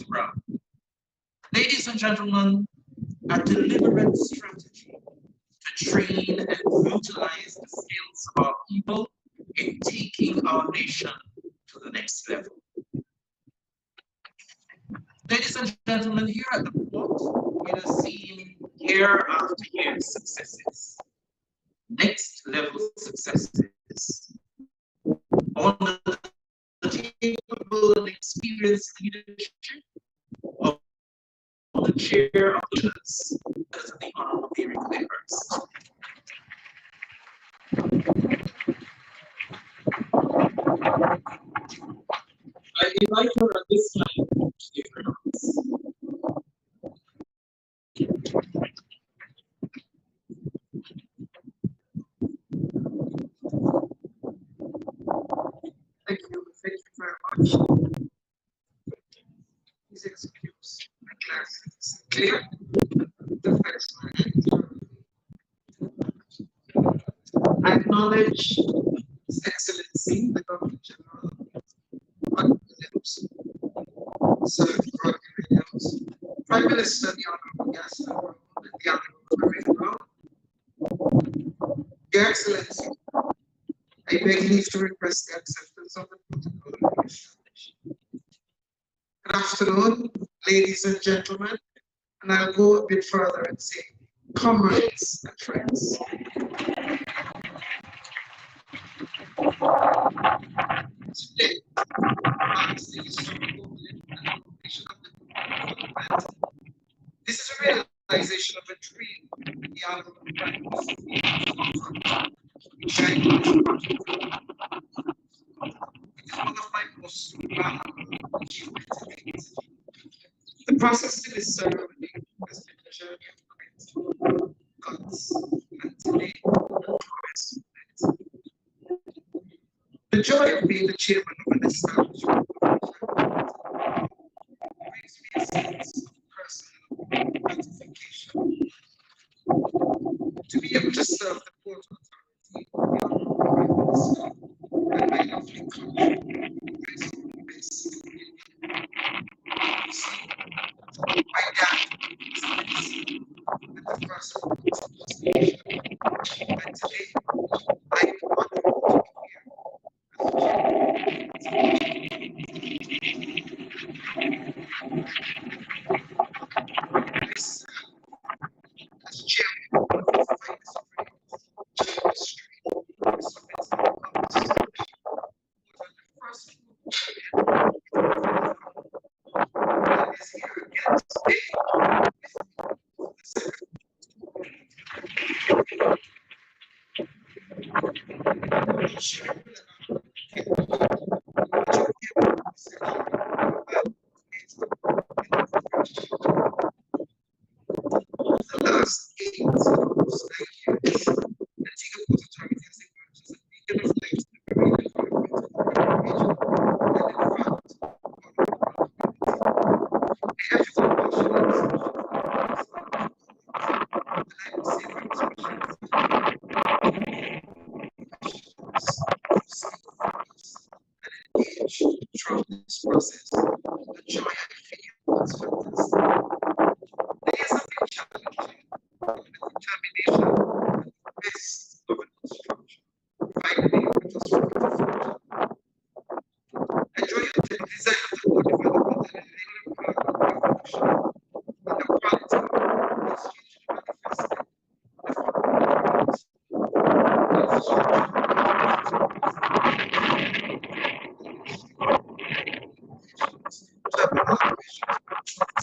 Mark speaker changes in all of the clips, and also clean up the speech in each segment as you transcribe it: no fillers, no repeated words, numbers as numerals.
Speaker 1: Dr. Brown. Ladies and gentlemen, a deliberate strategy to train and utilize the skills of our people in taking our nation to the next level. Ladies and gentlemen, here at the port, we are seeing year after year successes, next level successes, under the capable and experienced leadership of the chair of the church, as the Honorable Eric Lambers. I invite her at this time to give her notes.
Speaker 2: Thank you very much. Please excuse my glasses. Clear? The first I acknowledge His Excellency, the Governor General, Mark Williams, Sir Rodney Williams, Prime Minister, the Honorable Gaston Brown, and the Honorable Maria Brown. Your Excellency, I beg leave to request the acceptance of the protocol of establishment. Good afternoon, ladies and gentlemen, and I'll go a bit further and say, comrades and friends. Today marks the historical opening and completion of the event. This is a realization of a dream the Honorable Prime Minister, which I it is one of my most remarkable achievements in the history. The process to this ceremony has been a journey of great guts and today glorious moment. The joy of being the chairman of an establishment brings me a sense of personal gratification. To be able to serve the Port Authority, the Honorable Prime Minister, and my lovely country brings me the best feeling. You see, my dad is the at the first Port Station, and today I am honored to be here as the chairman. This as chairman of the finest industry submits the Constitution was the first that is here again today with the second. The last 8 almost 9 years, Antigua Port Authority has emerged as a beacon of light in the marine environment of the region, and in fact, one of the world community. I have felt passionate and I would say my expressions and engaged throughout this process. The joy I feel is fantastic. The years have been challenging, but with determination and the best governance structure, finally it was ready to function. Enjoy the design of the core development and enabling part of the revolution, and the quality of this hugely manifested the following areas. Infrastructure,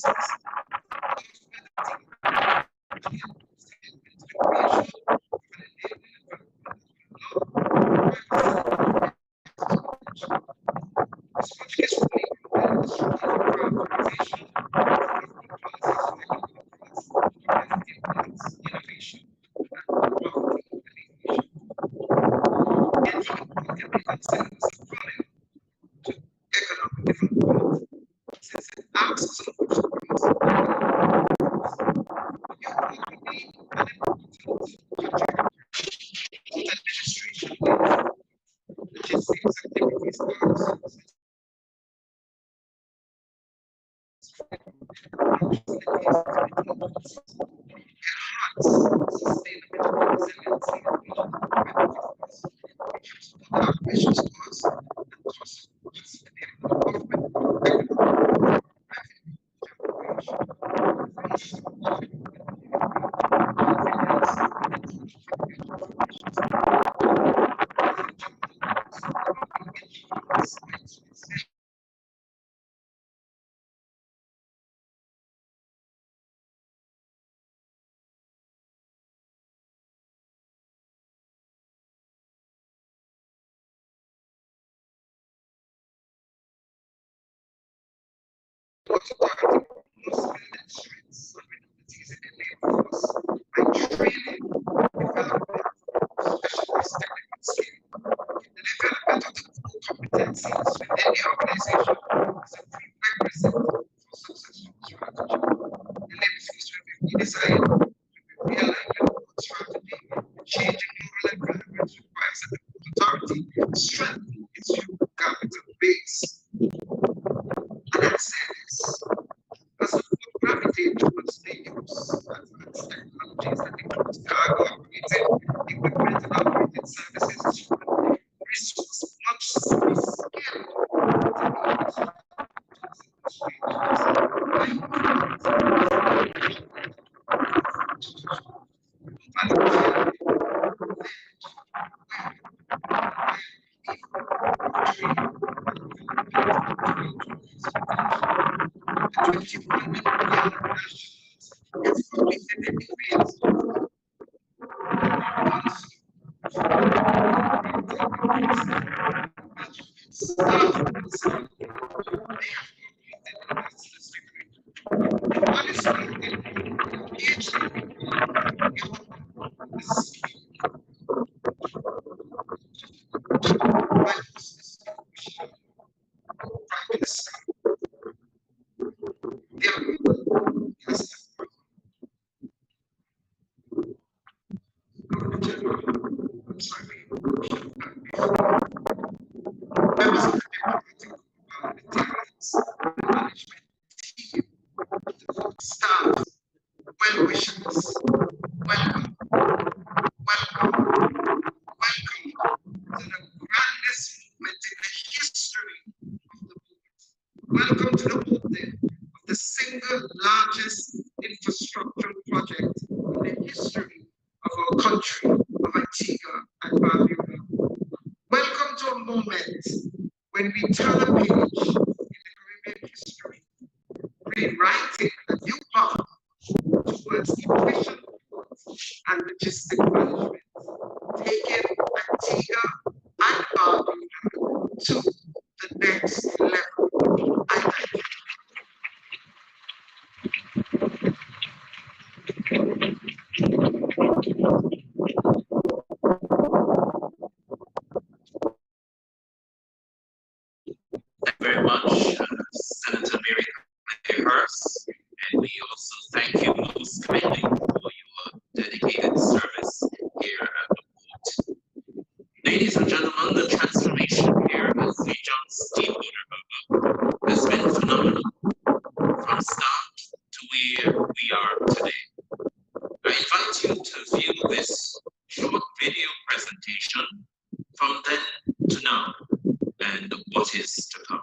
Speaker 2: Strengthen its human capital base. And that says, as the world gravitate towards the use of advanced technologies that includes cargo operated equipment and operated services, human resource must be scaled to meet staff, well wishers, welcome, welcome, welcome to the grandest movement in the history of the movement. Welcome to the opening of the single largest infrastructure project in the history of our country, of Antigua and Barbuda. Welcome to a moment when we turn a page in the Caribbean history, rewriting a new path towards efficient and logistic management, taking Antigua and Barbuda to the next level. I thank you.
Speaker 1: Thank you very much, Senator Mary Claire Hurst, and we also thank you most kindly for your dedicated service here at the port. Ladies and gentlemen, the transformation here at St. John's Deepwater Harbor has been phenomenal from start to where we are today. I invite you to view this short video presentation from then to now and what is to come.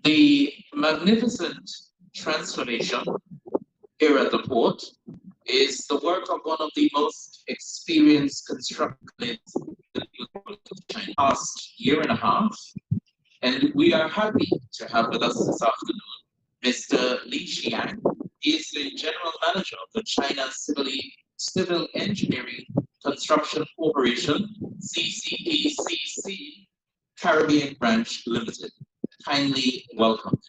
Speaker 1: The magnificent transformation here at the port is the work of one of the most experienced constructors in the past year and a half. And we are happy to have with us this afternoon Mr. Li Xiang. He is the General Manager of the China Civil Engineering Construction Corporation, CCECC, Caribbean Branch Limited. Kindly welcome.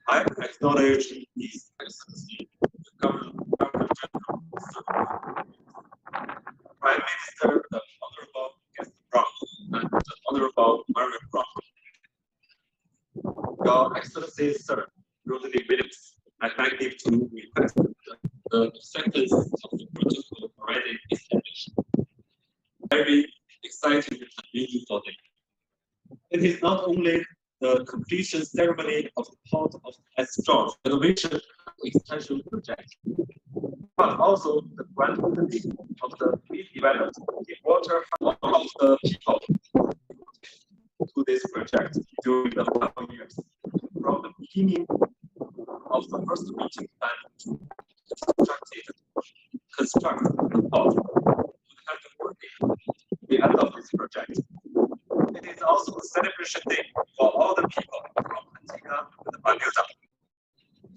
Speaker 3: I acknowledge His Excellency, the Governor General, Prime Minister, the Honorable Gaston Brown, and the Honorable Marion Brown. Your Excellency, Sir Rodney Williams, I'd like you to request the sectors of the protocol already established. Very excited and meaningful day. It is not only the completion ceremony of the Port of St. George renovation extension project, but also the grand opening of the redeveloped water of the people to this project during the 5 years. From the beginning of the first meeting plan to construct the port to the kind of working the end of this project. It is also a celebration day for all the people from Antigua and Barbuda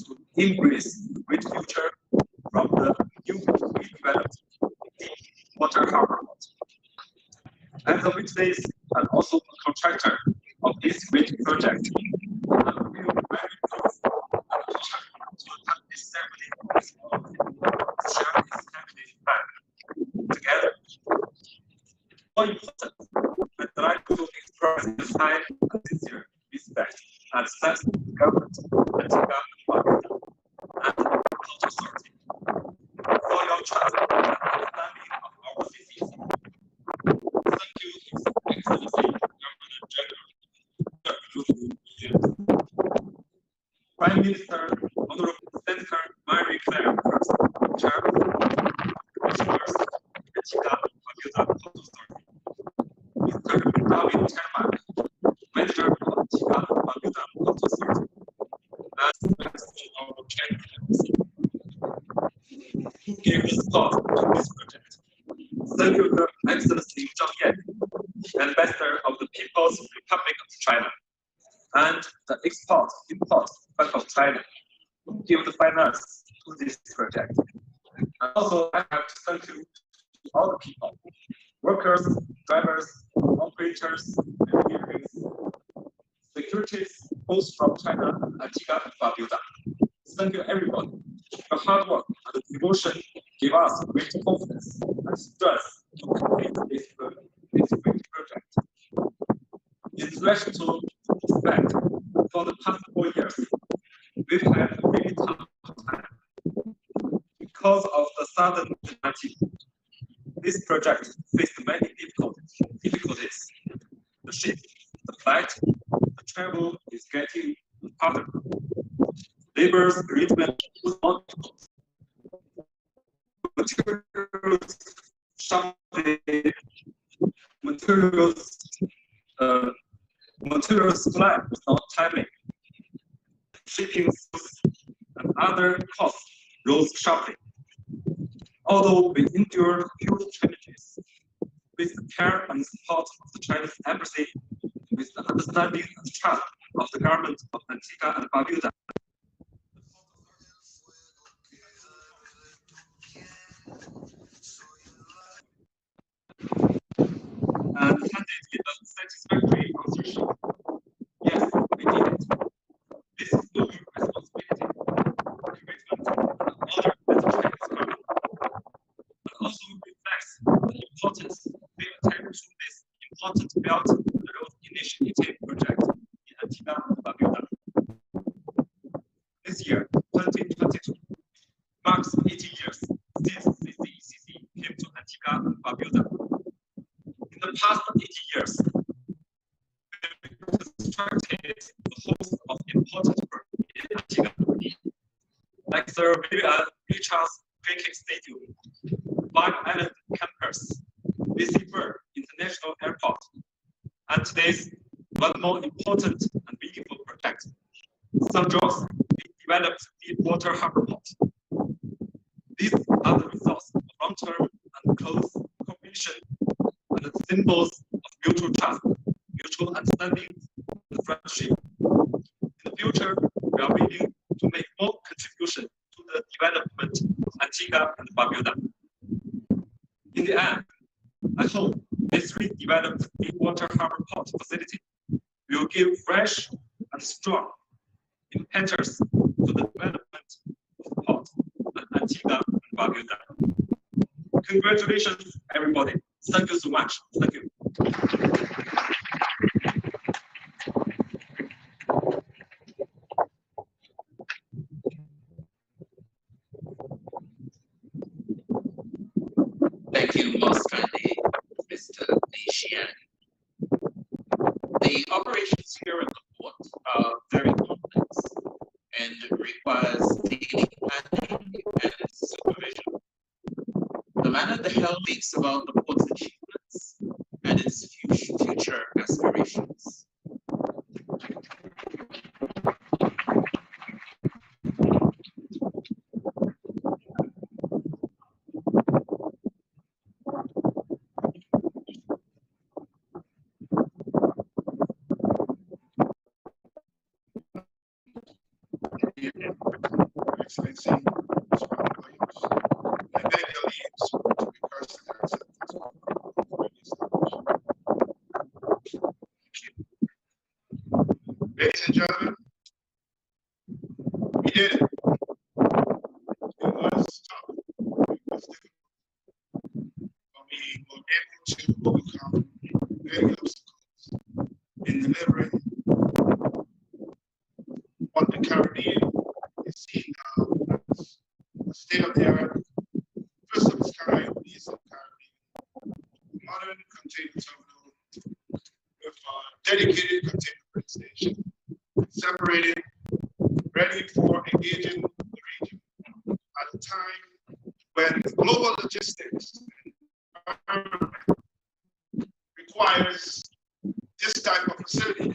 Speaker 3: to embrace the great future from the new redeveloped deep water harbor. As a witness and also a contractor of this great project, I feel very proud and honored to attend this ceremony to share this heritage plan together. More important, I'd like to express the high and sincere respect and thanks to the government of Antigua and Barbuda Minister Honorable Senator Marie Claire First, Chair Commissioners, Antigua Barbuda Port Authority. Mr. David Terman, Manager of Antigua Barbuda Port Authority, and our Chinese embassy, who gave the support to this project. Thank you, Her Excellency Zhang Yan, Ambassador of the People's Republic of China, and the Export-Import Bank of China, who give the finance to this project. And also, I have to thank you to all the people, workers, drivers, operators, engineers, securities, both from China, Antigua, and Barbuda. Thank you, everyone. Your hard work and devotion give us great confidence and strength to complete this great project. In relation to respect, for the past 4 years, we've had a really tough time. Because of the sudden COVID-19, this project faced many difficulties. The ship, the flight, the travel is getting harder. Labor's arrangement was not difficult. Materials supply was not timely. Shipping and other costs rose sharply. Although we endured huge challenges, with the care and support of the Chinese embassy, with the understanding and trust of the government of Antigua and Barbuda, and handed it a satisfactory answership. Yes, we did it. This is our responsibility, commitment, and honor as a Chinese government, but also reflects the importance we attach to this important Belt and Road Initiative project in Antigua and Barbuda. This year, 2022, marks 80 years since CCECC came to Antigua and Barbuda. In the past 80 years, we constructed a host of important work in Antigua, like the Vivian Richards Cricket Stadium, Bug Island Campus, BC Bird International Airport, and today's one more important and meaningful project, St. George developed Deepwater Harbor Port. These are the results of long-term and close cooperation and the symbols of mutual trust, mutual understanding, and friendship. In the future, we are willing to make more contribution to the development of Antigua and Barbuda. In the end, I hope this redeveloped Deepwater Harbor Port facility will give fresh and strong impetus to the development of the port and Antigua and Barbuda. Congratulations, everybody. Thank you so much. Thank you.
Speaker 1: Thank you most kindly, Mr. Li Xian. The operations here at the port are very complex and requires daily planning and supervision. The manner the helm speaks about the port's achievements and its future aspirations.
Speaker 2: Excellency, Mr. Williams, and then your leads to be cursed and accepted. Ladies and gentlemen, we did it. It was tough. It was difficult. But we were able to overcome many obstacles in delivering what the Caribbean is seen now as a state-of-the-art, first of its kind in the Eastern Caribbean, modern container terminal with a dedicated container bridge station, separated, ready for engaging the region at a time when global logistics requires this type of facility.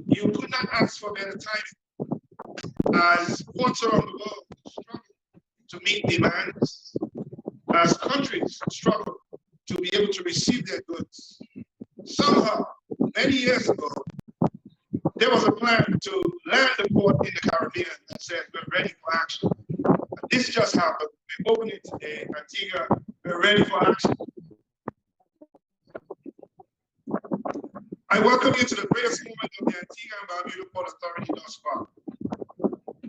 Speaker 2: You could not ask for better timing as ports around the world struggle to meet demands, as countries struggle to be able to receive their goods. Somehow, many years ago, there was a plan to land the port in the Caribbean that said we're ready for action. And this just happened. We opened it today. Antigua, we're ready for action. I welcome you to the greatest moment of the Antigua and Barbuda Port Authority thus far.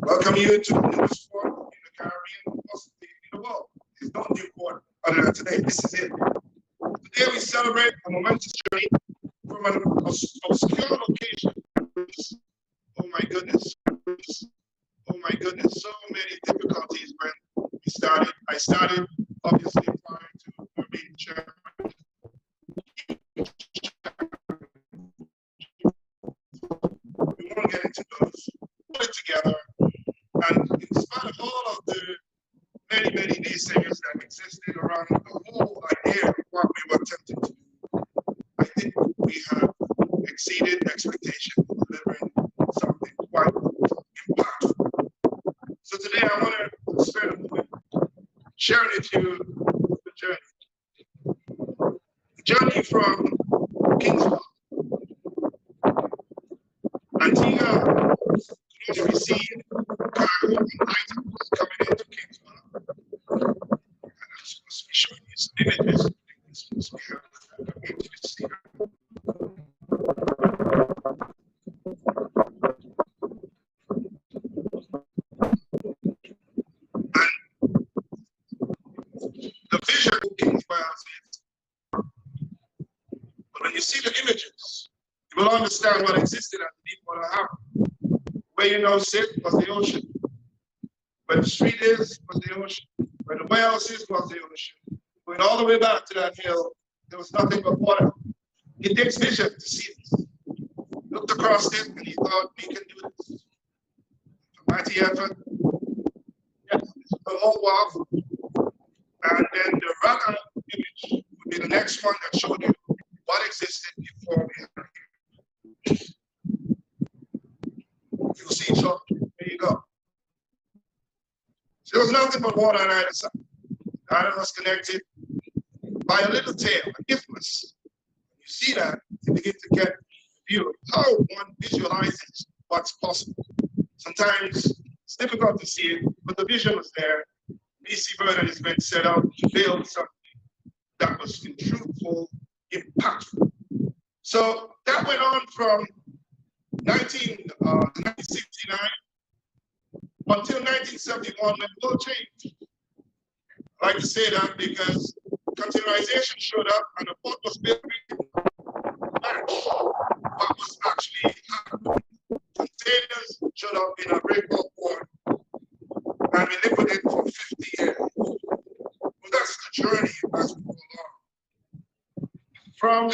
Speaker 2: Welcome you to the newest port in the Caribbean, possibly in the world. There's no new port other than today. This is it. Today we celebrate a momentous journey from an obscure location. Oh my goodness. Oh my goodness. So many difficulties when we started. I started obviously prior to being chairman. We won't get into those. Put it together. And in spite of all of the many naysayers that existed around the whole idea of what we were attempting to do, I think we have exceeded expectations, delivering something quite impactful. So today I want to spend a moment sharing with you the journey. The journey from Kingswell. Antigua could only receive cargo and items coming into Kingswell. And I'm supposed to be showing you some images. This supposed to be images here. The vision of Kingswell is, but when you see the images, you will understand what existed at the Deepwater Harbor. Where you now sit was the ocean. Where the street is was the ocean. Where the warehouse is was the ocean. Going all the way back to that hill, there was nothing but water. It takes vision to see this. Looked across it and he thought, we can do this. A mighty effort. Yes, the whole wall. And then the runner image would be the next one that showed you what existed before we had it. You'll see each other. There you go. So there was nothing but water on either side. Either was connected by a little tail, a isthmus. You see that, you begin to get a view of how one visualizes what's possible. Sometimes it's difficult to see it, but the vision was there. BC Vernon has been set out to build something that was truthful, impactful. So that went on from 1969 until 1971 when the world changed. I like to say that because containerization showed up and the port was built to match what was actually happening. Containers showed up in a breakbulk port and we lived with it for 50 years. Well, that's the journey as we go along. From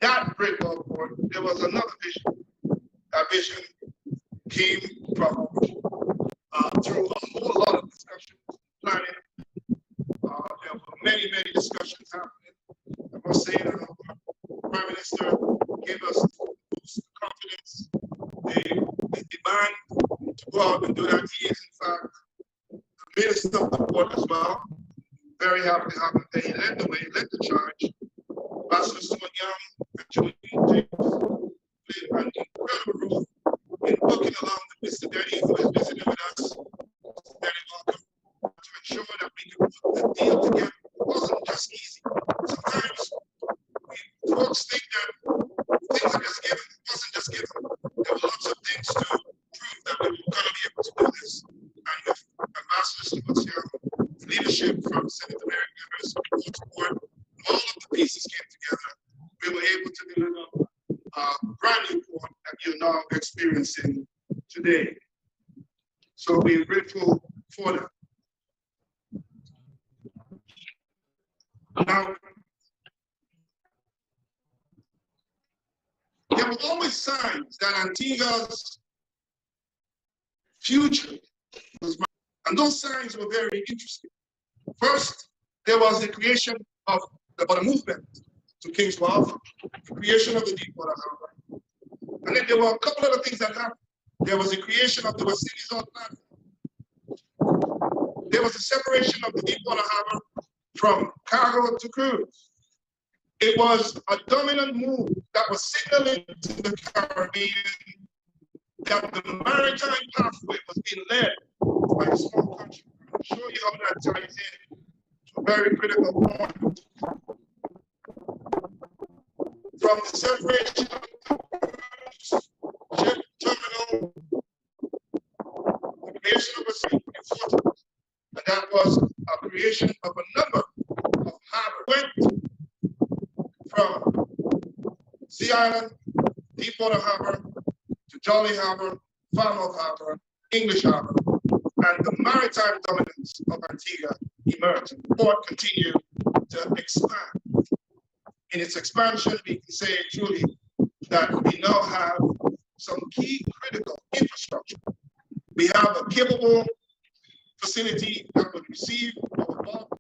Speaker 2: that breakbulk port, there was another vision. That vision came from through a whole lot of discussions, planning. There were many discussions happening. I must say that the Prime Minister gave us the confidence, the demand to go out and do that. He is, in fact, the Minister of the Port as well. Very happy to have him there. He led the way, led the charge. Ambassador Stuart Young and Julie James played an incredible role in working along with Mr. Denny, who is visiting with us. Mr. Denny, welcome, to ensure that we can put the deal together. It wasn't just easy. Sometimes folks think that things are just given. It wasn't just given. There were lots of things to prove that we were going to be able to do this. And with Ambassador Stuart Young, leadership from Senator Mary Evers, support, all of the pieces came together. We were able to deliver a brand new port that you're now experiencing today. So we're grateful for that. Now, there were always signs that Antigua's
Speaker 4: future was, and those signs were very interesting. First, there was the creation of the movement to King's Wharf, the creation of the Deepwater Harbor. And then there were a couple other things that happened. There was the creation of the West Indies outlet. There was the separation of the Deepwater Harbor from cargo to cruise. It was a dominant move that was signaling to the Caribbean that the maritime pathway was being led by a small country. I'll show you how that ties in to a very critical point. From the separation of the ship terminal, the creation of a city in Portugal, and that was a creation of a number of harbors. Went from Sea Island, Deepwater Harbor, to Jolly Harbor, Falmouth Harbor, English Harbor, and the maritime dominance of Antigua emerged. The port continued to expand. In its expansion, we can say truly that we now have some key critical infrastructure. We have a capable facility that would receive our bulk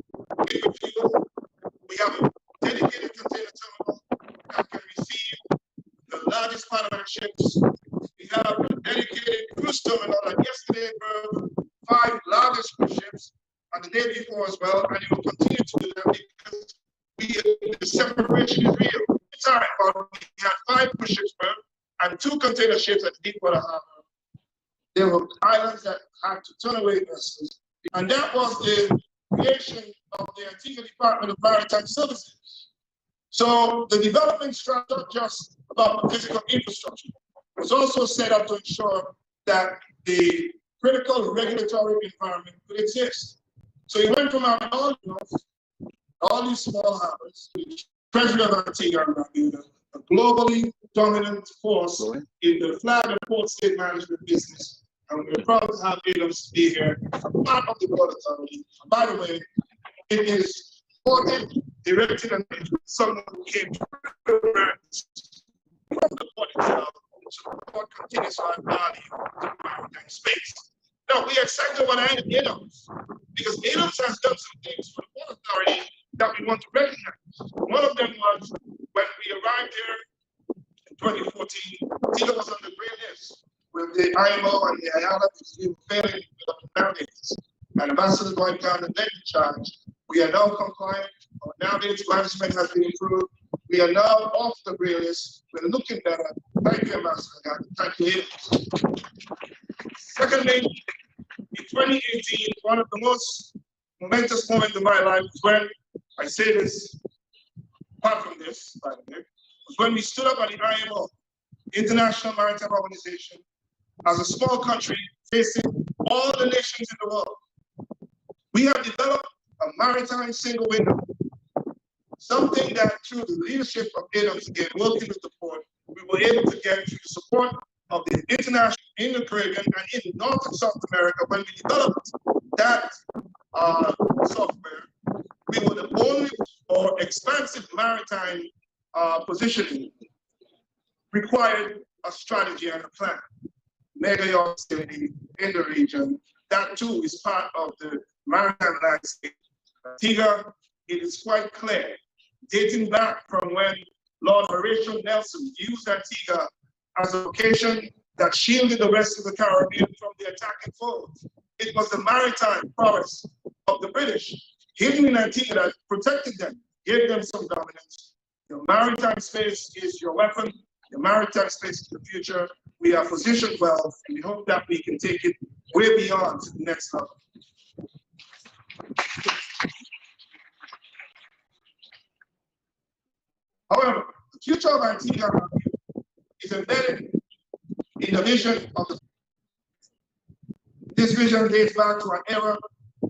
Speaker 4: liquid fuel. We have a dedicated container terminal that can receive the largest Panamax ships. We have a dedicated cruise terminal that yesterday berthed 5 largest cruise ships, and the day before as well, and it will continue to do that because the separation is real. Sorry, we had 5 cruise ships berthed and 2 container ships at Deepwater Harbor. There were islands that had to turn away vessels, and that was the creation of the Antigua Department of Maritime Services. So the development strategy not just about physical infrastructure. It was also set up to ensure that the critical regulatory environment could exist. So you went from all these small harbors, the Treasury of Antigua and Barbuda, a globally dominant force in the flag and port state management business. And we're proud to have ADAMS be here, a part of the Port Authority. By the way, it is supported, directed, and someone who came to from the port itself to support continuous value to maritime space. Now, we are excited about ADAMS because ADAMS has done some things for the Port Authority that we want to recognize. One of them was when we arrived here in 2014, Antigua was on the gray list with the IMO and the IATA because we were failing with the mandates. And Ambassador Dwight Garner led the charge. We are now compliant. Our navigation management has been improved. We are now off the gray list. We're looking better. Thank you, Ambassador Garner. Thank you. Secondly, in 2018, one of the most momentous moments of my life was when, I say this, apart from this, by the way, was when we stood up at the IMO, International Maritime Organization, as a small country facing all the nations in the world. We have developed a maritime single window, something that through the leadership of ADAMS, again, working with the port, we were able to get through the support of the international in the Caribbean and in North and South America. When we developed that software, we were the only or expansive maritime positioning required a strategy and a plan. Mega yacht facility in the region, that too is part of the maritime landscape. Antigua, it is quite clear, dating back from when Lord Horatio Nelson used Antigua as a location that shielded the rest of the Caribbean from the attacking foes. It was the maritime prowess of the British, hidden in Antigua, that protected them, gave them some dominance. Your maritime space is your weapon. Your maritime space is the future. We are positioned well, and we hope that we can take it way beyond to the next level. However, the future of Antigua is embedded in the vision of the. This vision dates back to an era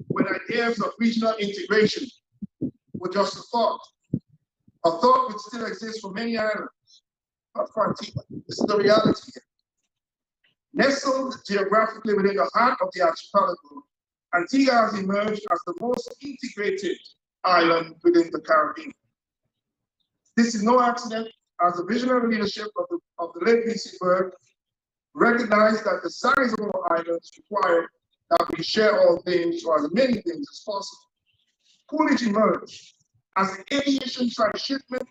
Speaker 4: when ideas of regional integration were just a thought which still exists for many islands, not for Antigua. This is the reality here. Nestled geographically within the heart of the archipelago, Antigua has emerged as the most integrated island within the Caribbean. This is no accident, as the visionary leadership of the late V.C. Berg recognize that the size of our islands require that we share all things or as many things as possible. Coolidge emerged as an aviation transshipment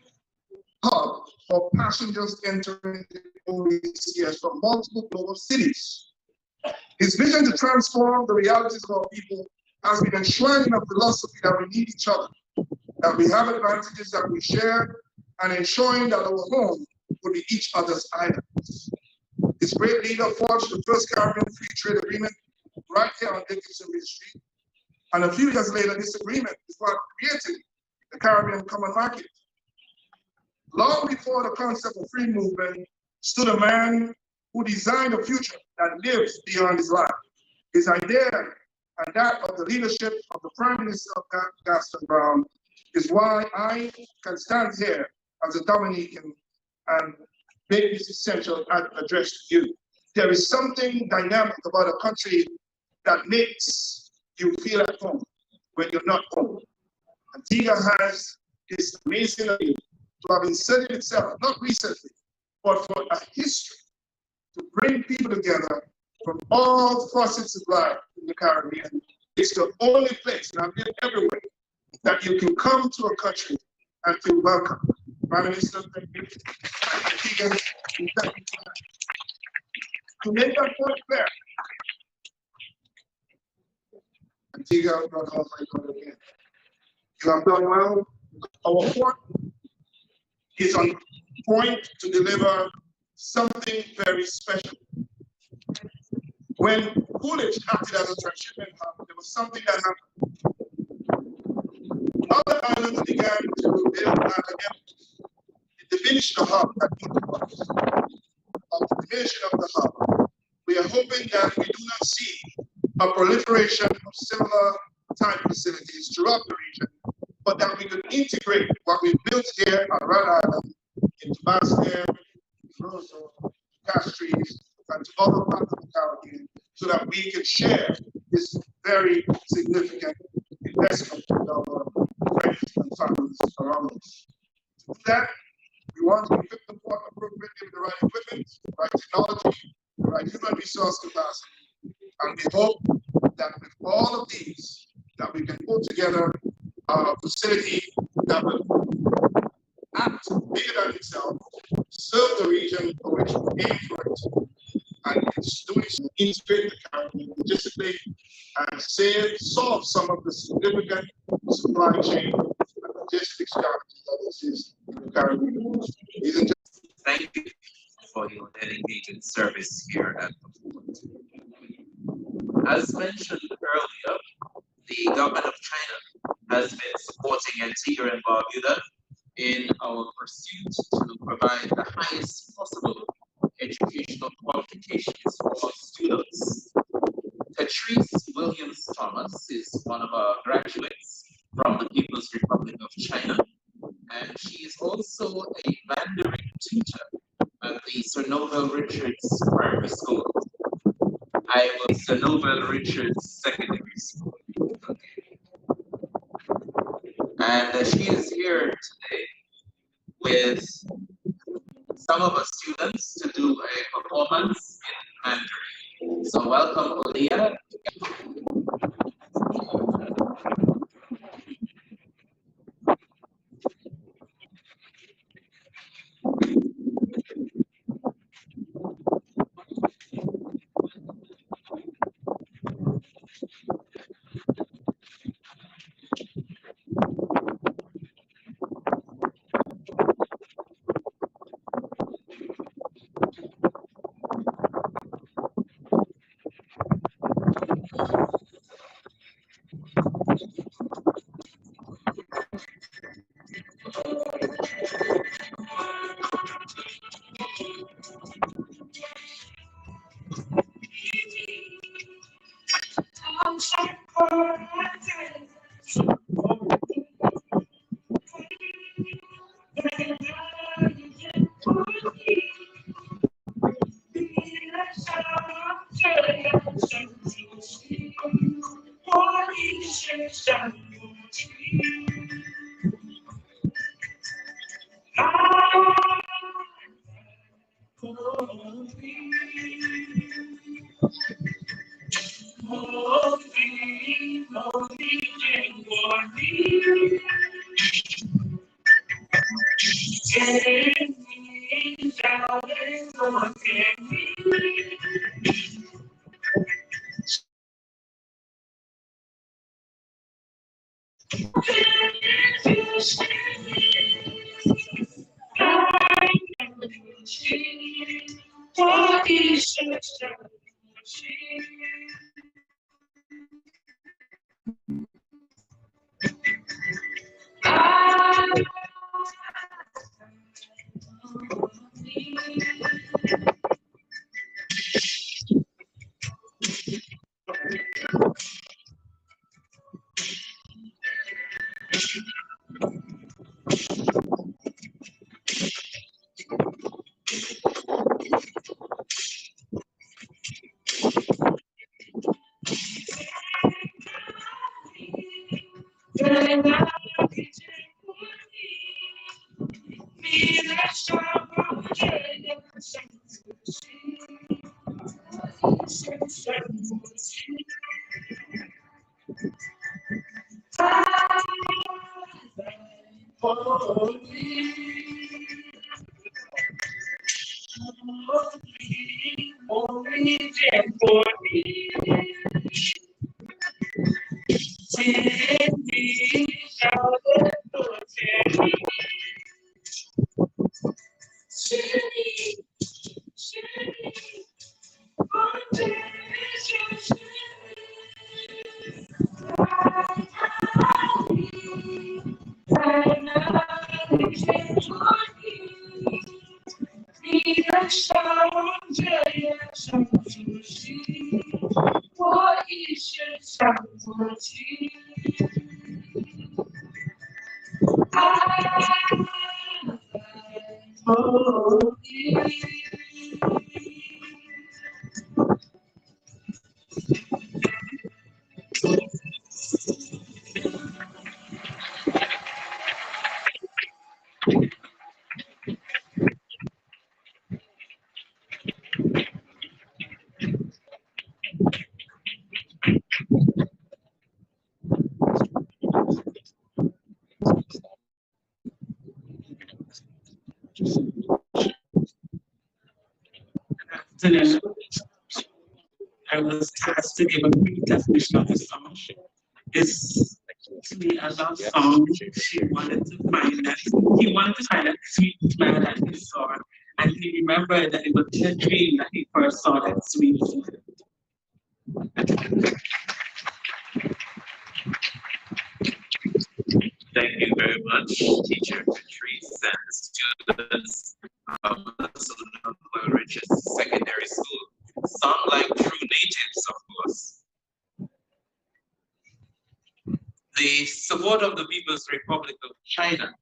Speaker 4: hub for passengers entering the OACS from multiple global cities. His vision to transform the realities of our people has been enshrined in a philosophy that we need each other, that we have advantages that we share, and ensuring that our home will be each other's islands. This great leader forged the first Caribbean Free Trade Agreement right here on Dickinson Street. And a few years later, this agreement is what created the Caribbean Common Market. Long before the concept of free movement stood a man who designed a future that lives beyond his life. His idea and that of the leadership of the Prime Minister of Gaston Brown is why I can stand here as a Dominican and make this essential address to you. There is something dynamic about a country that makes you feel at home when you're not home. Antigua has this amazing ability to have inserted itself, not recently, but for a history, to bring people together from all facets of life in the Caribbean. It's the only place, and I've been everywhere, that you can come to a country and feel welcome. Prime Minister, thank you. Antigua, thank you. To make that point clear, Antigua, not all my God again. You have done well. Our port is on point to deliver something very special. When Coolidge acted as a transshipment hub, there was something that happened. Other islands began to build again. It diminished the hub that Coolidge was. Of the diminishing of the hub, we are hoping that we do not see a proliferation of similar type facilities throughout the region, but that we could integrate what we built here on Rhode Island into Basque, Roseau, Castries, and to other parts of the Caribbean, so that we can share this very significant investment with our friends and families around us. To do that, we want to equip the port appropriately with the right equipment, the right technology, the right human resource capacity, and we hope that with all of these, that we can put together a facility that will act bigger than itself, serve the region for which we aim for it, and it's doing so, integrate the Caribbean logistically and solve some of the significant supply chain and logistics challenges that exist in the Caribbean.
Speaker 1: Thank you for your dedicated service here at the port. As mentioned earlier, the government of China has been supporting Antigua and Barbuda in our pursuit to provide the highest possible educational qualifications for our students. Patrice Williams Thomas is one of our graduates from the People's Republic of China, and she is also a Mandarin tutor at the Sir Novel Richards Primary School. I was Sir Novel Richards Secondary School. And she is here today with some of our students to do a performance in Mandarin. So welcome, Olia. After I was tasked to give a quick definition of the song. It's actually a love song. She wanted to find that he wanted to find that sweet man that he saw, and he remembered that it was in a dream that he first saw that sweet.
Speaker 3: Thank you very much, Teacher Patrice and the students of the Solomon Richards Secondary School. Sung like true natives, of course. The support of the People's Republic of China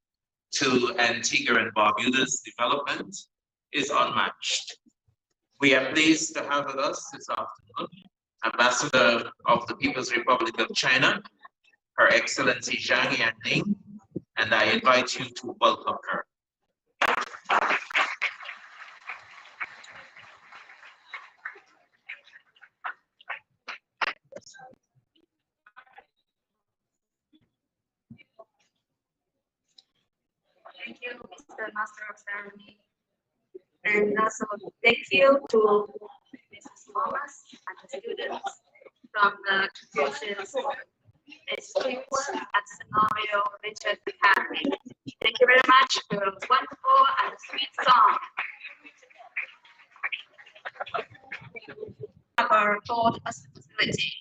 Speaker 3: to Antigua and Barbuda's development is unmatched. We are pleased to have with us this afternoon Ambassador of the People's Republic of China, Her Excellency Zhang Yanning, and I invite you to welcome her.
Speaker 5: Thank you, Mr. Master of Ceremony. And also thank you to Mrs. Thomas and the students from the Confucius Institute at Scenario Richard Academy. Thank you very much for a wonderful and sweet song. Our port facility.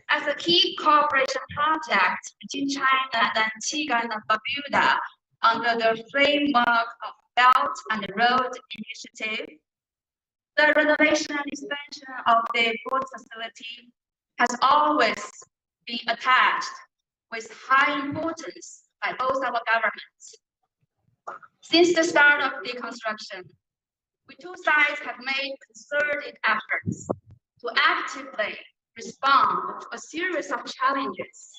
Speaker 5: As a key cooperation project between China and Antigua and Barbuda under the framework of Belt and Road Initiative, the renovation and expansion of the port facility has always been attached with high importance by both our governments. Since the start of the construction, we two sides have made concerted efforts to actively respond to a series of challenges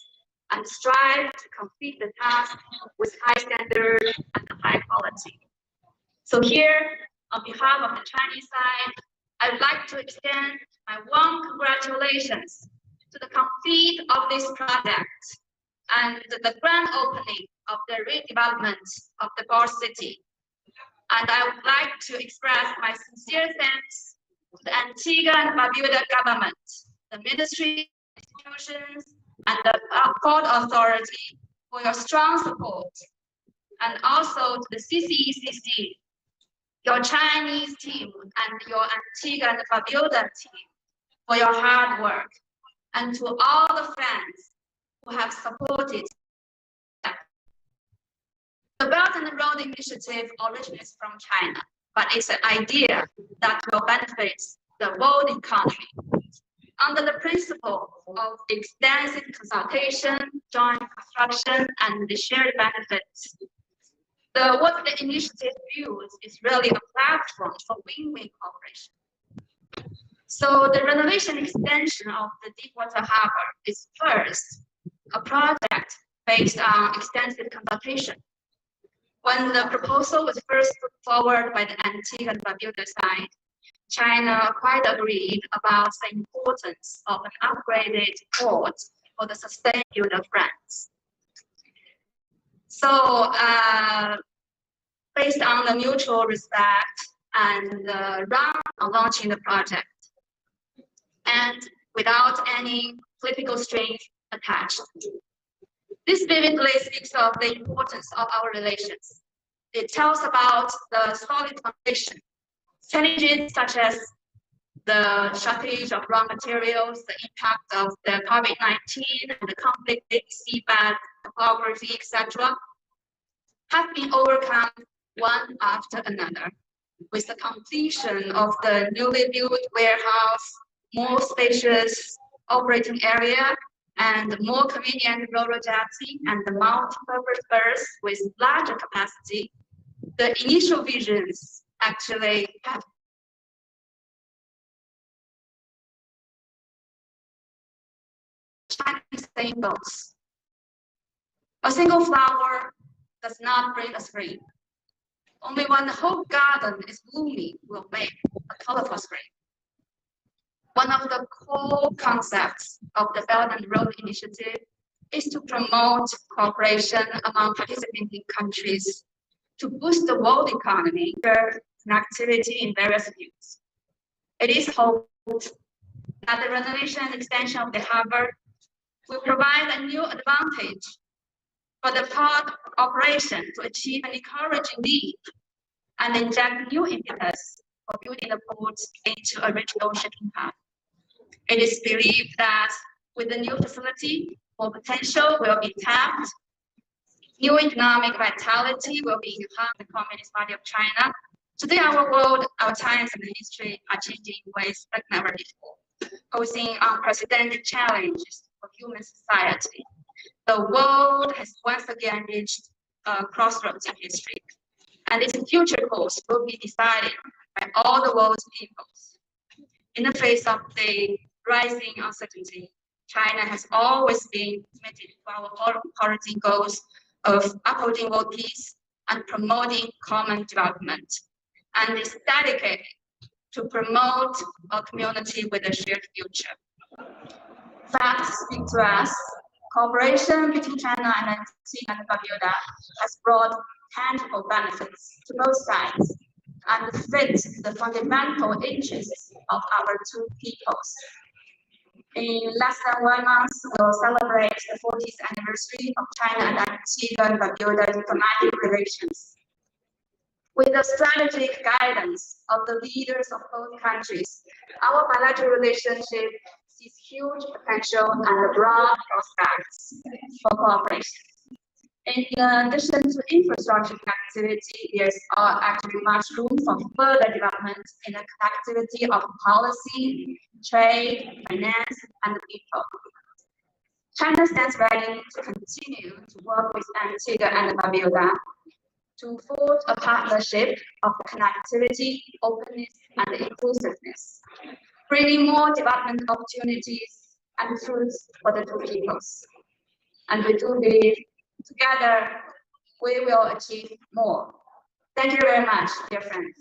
Speaker 5: and strive to complete the task with high standard and high quality. So here, on behalf of the Chinese side, I would like to extend my warm congratulations to the complete of this project and the grand opening of the redevelopment of the Port City. And I would like to express my sincere thanks to the Antigua and Barbuda government, the ministry, institutions, and the Port Authority for your strong support, and also to the CCECC, your Chinese team, and your Antigua and Barbuda team for your hard work, and to all the friends who have supported. The Belt and Road Initiative originates from China, but it's an idea that will benefit the world economy. Under the principle of extensive consultation, joint construction, and the shared benefits, what the initiative builds is really a platform for win-win cooperation. So the renovation extension of the Deepwater Harbor is first a project based on extensive consultation. When the proposal was first put forward by the Antigua and Barbuda side, China quite agreed about the importance of an upgraded port for the sustained use of France. So, based on the mutual respect and round on launching the project, and without any political strings attached, this vividly speaks of the importance of our relations. It tells about the solid foundation, challenges such as the shortage of raw materials, the impact of the COVID-19, and the conflict with seabed topography, etc., have been overcome one after another. With the completion of the newly built warehouse, more spacious operating area, and more convenient roller jetty and the multi-purpose berths with larger capacity, the initial visions actually have Chinese symbols. A single flower does not bring a spring. Only when the whole garden is blooming will make a colorful spring. One of the core concepts of the Belt and Road Initiative is to promote cooperation among participating countries to boost the world economy through connectivity in various fields. It is hoped that the renovation and extension of the harbor will provide a new advantage for the port operation to achieve an encouraging lead and inject new impetus for building the port into a regional shipping hub. It is believed that with the new facility, more potential will be tapped, new economic vitality will be enhanced in the Communist Party of China. Today, our world, our times, and history are changing in ways like never before, posing unprecedented challenges for human society. The world has once again reached a crossroads in history, and its future course will be decided by all the world's peoples. In the face of the rising uncertainty, China has always been committed to our policy goals of upholding world peace and promoting common development, and is dedicated to promote a community with a shared future. Facts speak to us. Cooperation between China and Antigua and Barbuda has brought tangible benefits to both sides and fits the fundamental interests of our two peoples. In less than 1 month, we'll celebrate the 40th anniversary of China and Antigua and Barbuda diplomatic relations. With the strategic guidance of the leaders of both countries, our bilateral relationship sees huge potential and broad prospects for cooperation. In addition to infrastructure connectivity, there's actually much room for further development in the connectivity of policy, trade, finance, and people. China stands ready to continue to work with Antigua and Barbuda to forge a partnership of connectivity, openness, and inclusiveness, bringing more development opportunities and fruits for the two peoples. And we do believe together we will achieve more. Thank you very much, dear friends.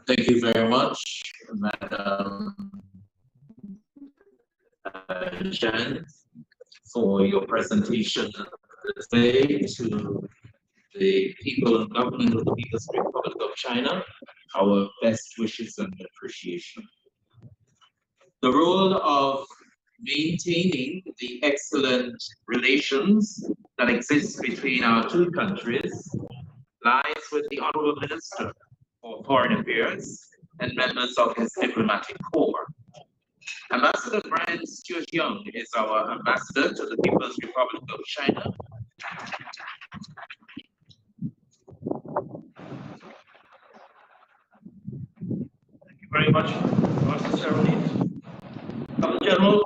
Speaker 1: Thank you very much, Madam Chen, for your presentation today to the people and government of the People's Republic of China. Our best wishes and appreciation. The role of maintaining the excellent relations that exist between our two countries lies with the Honorable Minister for Foreign Affairs and members of his diplomatic corps. Ambassador Brian Stewart Young is our ambassador to the People's Republic of China.
Speaker 6: Thank you very much for the ceremony. Governor General,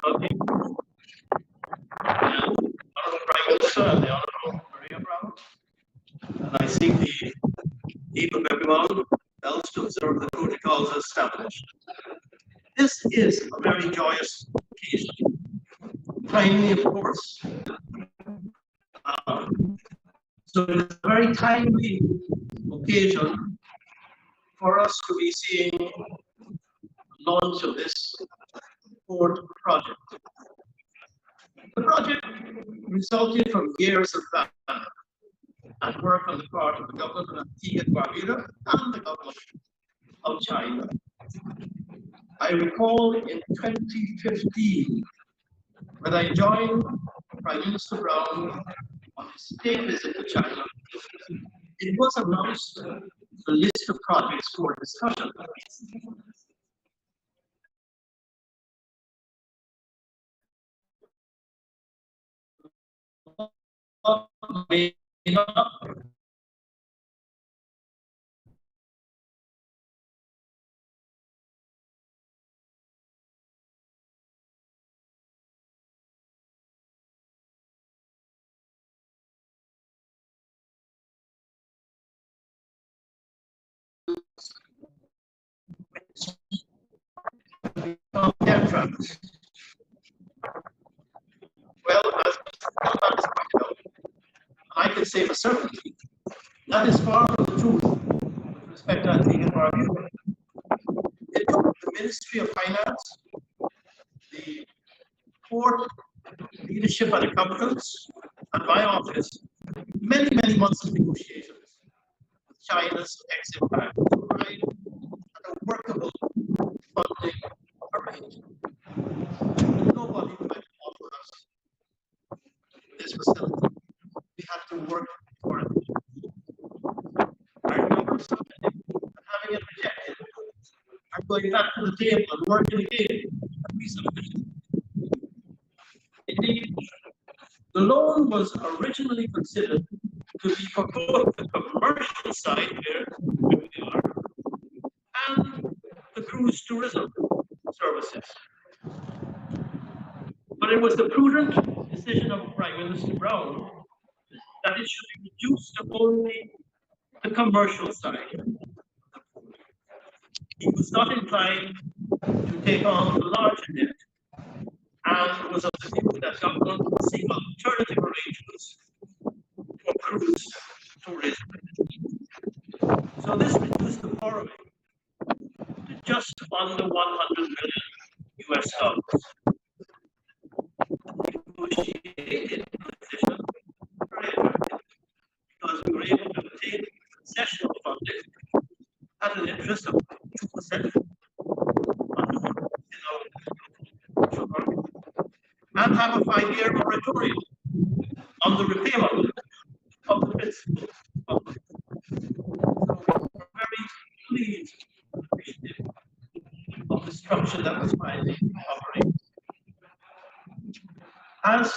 Speaker 6: and Honorable Prime Minister and the Honorable Maria Brown. And I seek the leave of everyone else to observe the protocols established. This is a very joyous occasion. Timely, of course. So it is a very timely occasion for us to be seeing the launch of this port project. The project resulted from years of planning and work on the part of the government of Antigua and Barbuda and the government of China. I recall in 2015 when I joined Prime Minister Brown on his state visit to China, it was announced the list of projects for discussion. Air traffic. Well, as pointed out, I can say for certainty that is far from the truth with respect to Antigua and Barbuda. It took the Ministry of Finance, the port leadership and accountants, and my office many months of negotiations with China's Exim Bank to arrive at a workable funding arrangement. Nobody could offer us this facility. We had to work for it. I remember submitting and having it rejected. I'm going back to the table and working again and resubmitting. Indeed, the loan was originally considered to be for both the commercial side here, where we are, and the cruise tourism services. But it was the prudent decision of Prime Minister Brown that it should be reduced to only the commercial side. He was not inclined to take on the larger debt and was of the view that government would seek alternative arrangements for cruise tourism. So this reduced the borrowing to just under $100 million US. Negotiated position very attractive because we were able to obtain concessional funding at an interest of 2% and have a 5-year moratorium on the repayment of the principal funding. So we're very pleased and appreciative of the structure that was finally operating. As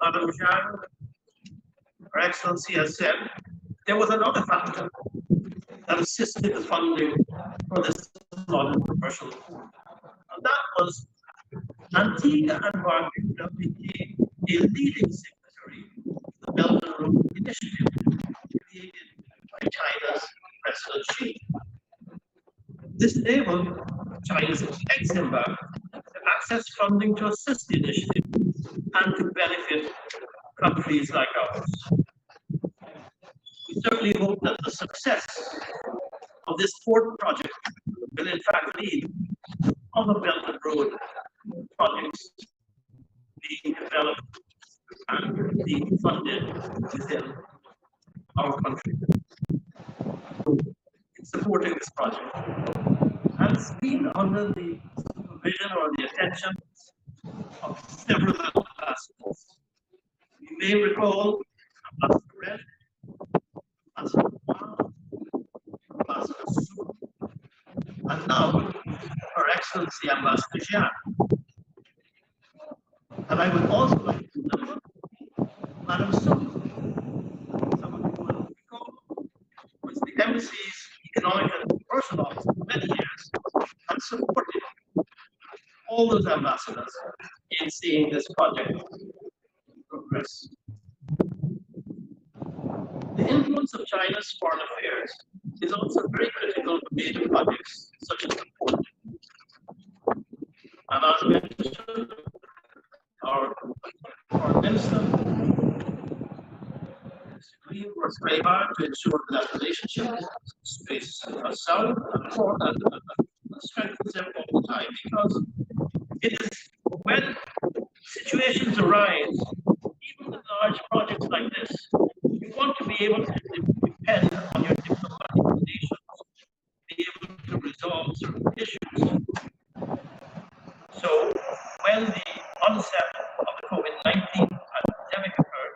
Speaker 6: Madam Zhang, Her Excellency has said, there was another factor that assisted the funding for this modern commercial port. And that was Antigua and Barbuda became a leading signatory to the Belt and Road Initiative created by China's President Xi. This enabled China's Exim Bank to access funding to assist the initiative and to benefit countries like ours. We certainly hope that the success of this port project will in fact lead to other Belt and Road projects being developed and being funded within our country. In supporting this project has been under the supervision or the attention of several ambassadors. You may recall Ambassador Red, Ambassador Wang, Ambassador Su, and now Her Excellency Ambassador Jian. And I would also like to remember Madam Su. Some of you will recall was the embassy's economic and commercial office for many years and supported all those ambassadors in seeing this project progress. The influence of China's foreign affairs is also very critical for major projects such as the port. And as mentioned, our foreign minister works very hard to ensure that relationship stays sound and strengthens them all the time, because it is when situations arise, even with large projects like this, you want to be able to depend on your diplomatic relations, be able to resolve certain issues. So when the onset of the COVID-19 pandemic occurred,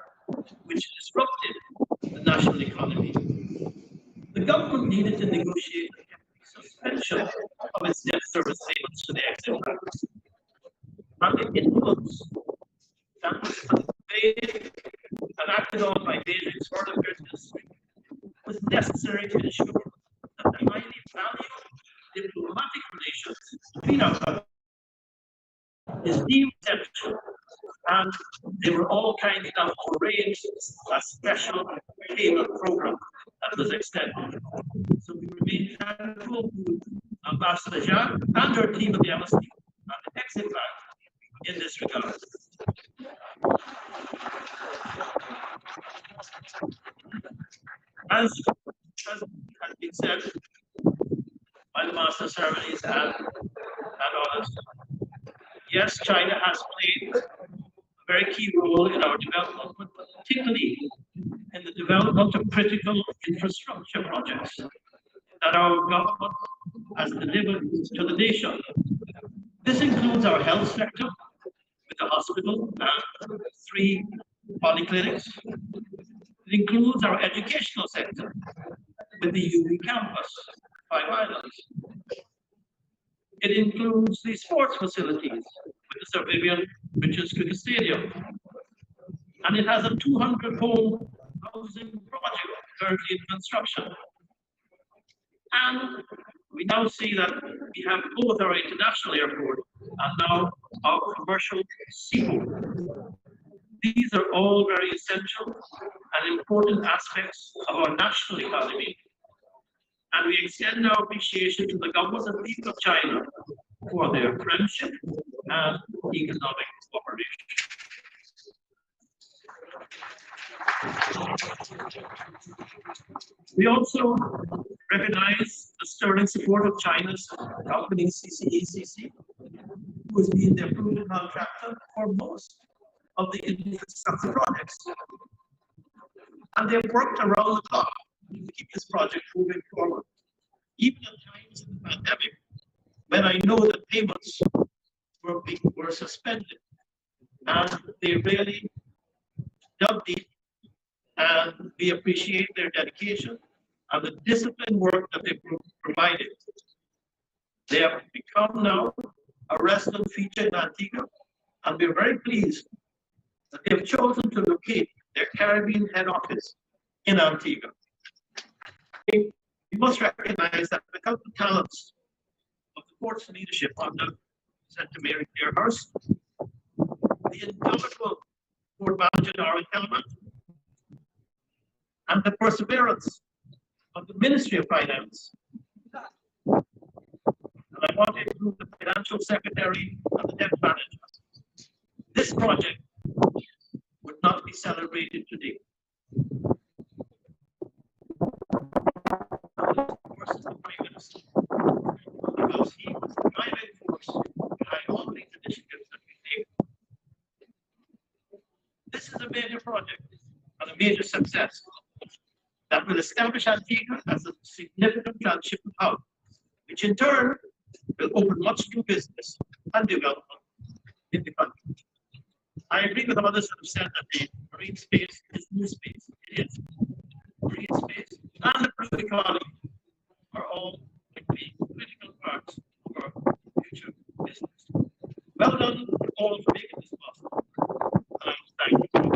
Speaker 6: which disrupted the national economy, the government needed to negotiate a suspension of its debt service payments to the Exim Bank. And the influence that was conveyed and acted on by Beijing's foreign affairs ministry was necessary to ensure that the highly valued diplomatic relations between our countries is deemed essential, and they were all kind enough to arrange a special payment program that was extended. So we remain thankful to Ambassador Jian and her team of the embassy and the Exim Bank in this regard. As has been said by the Master of Ceremonies and others, yes, China has played a very key role in our development, but particularly in the development of critical infrastructure projects that our government has delivered to the nation. This includes our health sector with the hospital and 3 polyclinics. It includes our educational sector with the UB campus, 5 Islands. It includes the sports facilities with the Sir Vivian Richards Cricket Stadium. And it has a 200-home housing project currently in construction. And we now see that we have both our international airport and now our commercial seaport. These are all very essential and important aspects of our national economy. And we extend our appreciation to the government and people of China for their friendship and economic cooperation. We also recognize the sterling support of China's company CCECC, who has been the approved contractor for most of the infrastructure projects. And they've worked around the clock to keep this project moving forward, even at times in the pandemic, when I know that payments were suspended, and they really dug deep, and we appreciate their dedication and the disciplined work that they provided. They have become now a resident feature in Antigua, and we're very pleased that they've chosen to locate their Caribbean head office in Antigua. We must recognize that without the talents of the port's leadership under Senator Mary Claire Hurst, the indomitable port manager Darwin Kellerman, and the perseverance of the Ministry of Finance. And I want to include the financial secretary and the debt manager. This project would not be celebrated today. Of course, it's the Prime Minister, because he was the driving force behind all these initiatives that we take. This is a major project and a major success that will establish Antigua as a significant transshipment hub, which in turn will open much new business and development in the country. I agree with others that have said that the marine space is new space. It is. Marine space and the blue economy are all going to be critical parts of our future business. Well done, all, for making this possible. And thank you.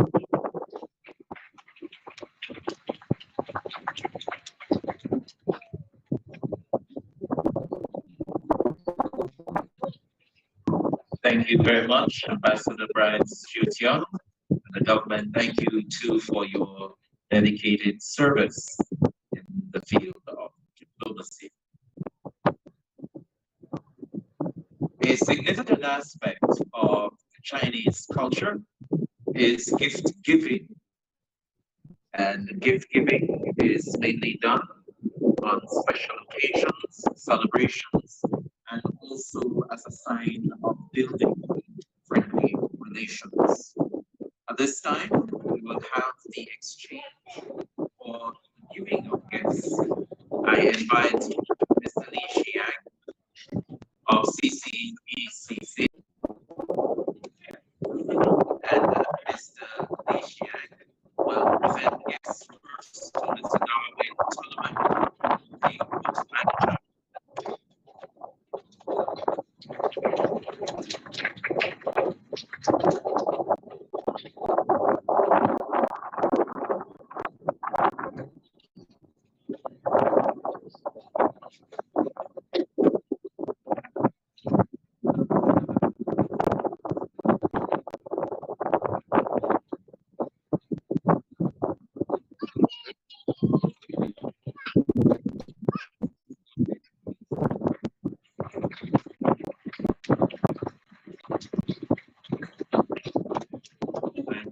Speaker 1: Thank you very much, Ambassador Brian Chiu-Tiong. And the government, thank you too for your dedicated service in the field of diplomacy. A significant aspect of Chinese culture is gift giving. And gift giving is mainly done on special occasions, celebrations, and also as a sign of building friendly relations. At this time, we will have the exchange or giving of gifts. I invite Mr. Li Xiang of CCECC and Mr. Li Xiang will present gifts first to Mr. Darwin Tulliman, the Book's manager.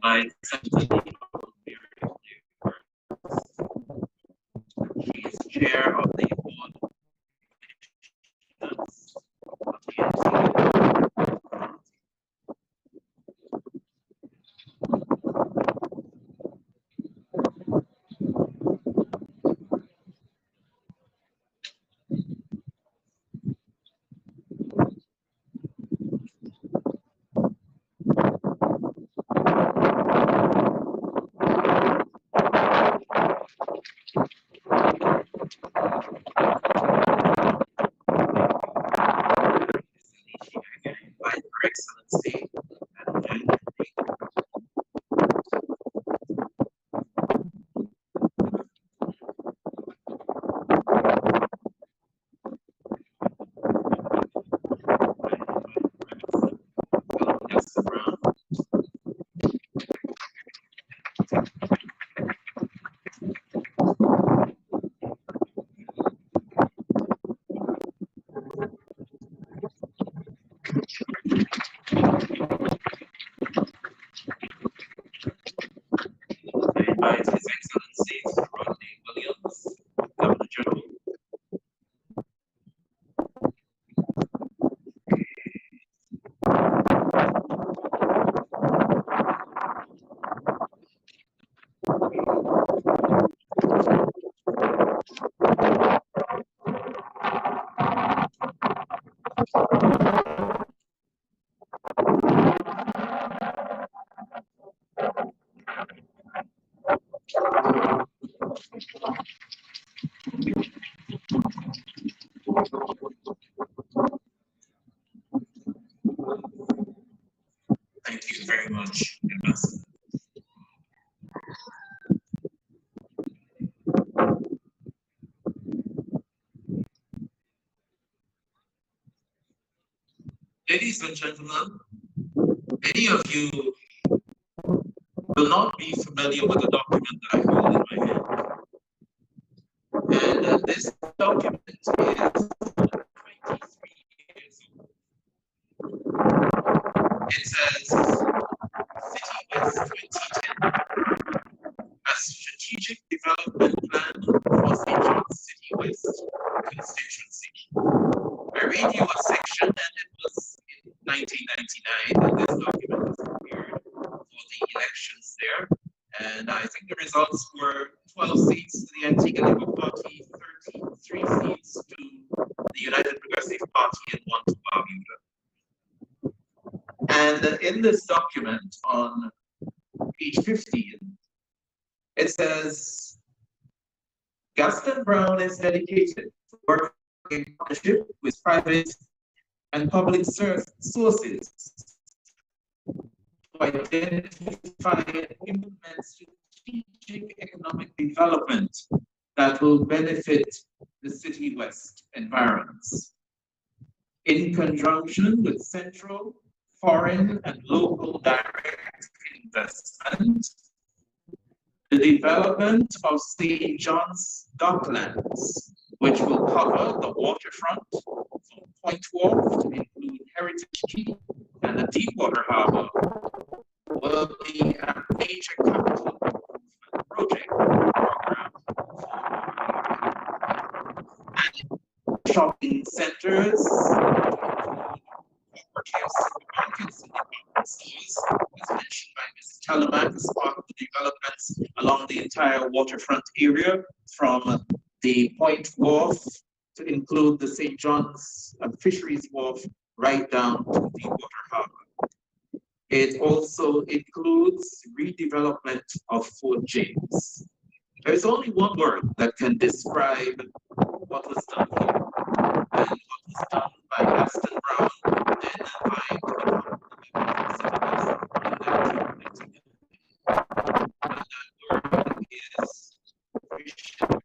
Speaker 1: I invite she is chair of the board of the NCA. Invite Her Excellency and then I invite His Excellency Sir Rodney Williams, Governor General. Thank you very much, Ambassador. Ladies and gentlemen, many of you will not be familiar with the document that I hold in my hand. And this document is 23 It says City West 2010, a strategic development plan for St. John's City West constituency. I read you a section, and it was in 1999, and this document was prepared for the elections there. And I think the results were 12 seats to the Antigua Labour Party, 33 seats to the United Progressive Party, and 1 to Barbuda. And in this document on page 15, it says, Gaston Brown is dedicated to working in partnership with private and public sources to identify and implement strategic economic development that will benefit the City West environs. In conjunction with central, foreign, and local direct investment, the development of St. John's Docklands, which will cover the waterfront from Point Wharf to include Heritage Quay and the Deepwater Harbour, will be a major capital improvement project program and shopping centres, supermarkets, and department stores, as mentioned by Ms. Talamak, as part of the developments along the entire waterfront area from the Point Wharf to include the St. John's Fisheries Wharf right down to Deepwater Harbour. It also includes redevelopment of Fort James. There's only one word that can describe what was done here, and what was done by Gaston Brown, then by and that word is vision.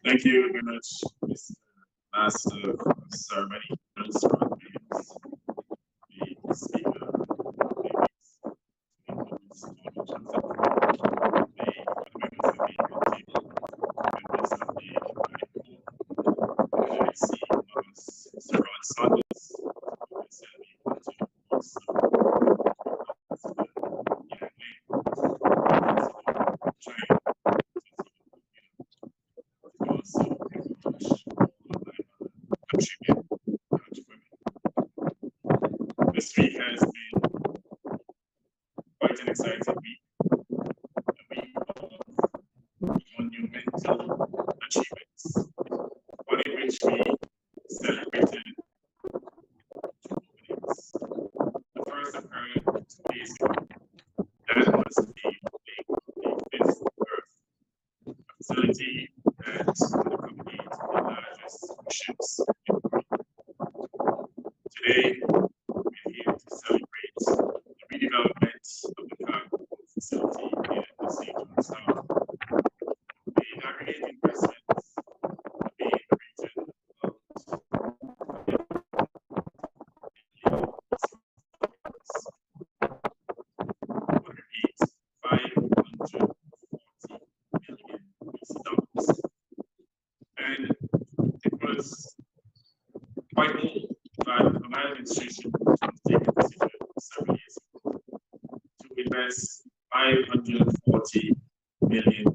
Speaker 3: Thank you very much, Mr. Master of Ceremony, Minister of Games, the Speaker of the members of the This week has been quite an exciting week, a week of monumental achievements, one in which we celebrated two openings. The first occurred 2 days ago. That was the Fifth Earth, a facility that would accommodate the largest ships in the world. Today, we're here to celebrate the redevelopment of the cargo facility in the St. John's Town. The aggregate investments being in the region of repeat, $540 million. And it was quite bold by my administration to take a decision several years ago to invest $540 million in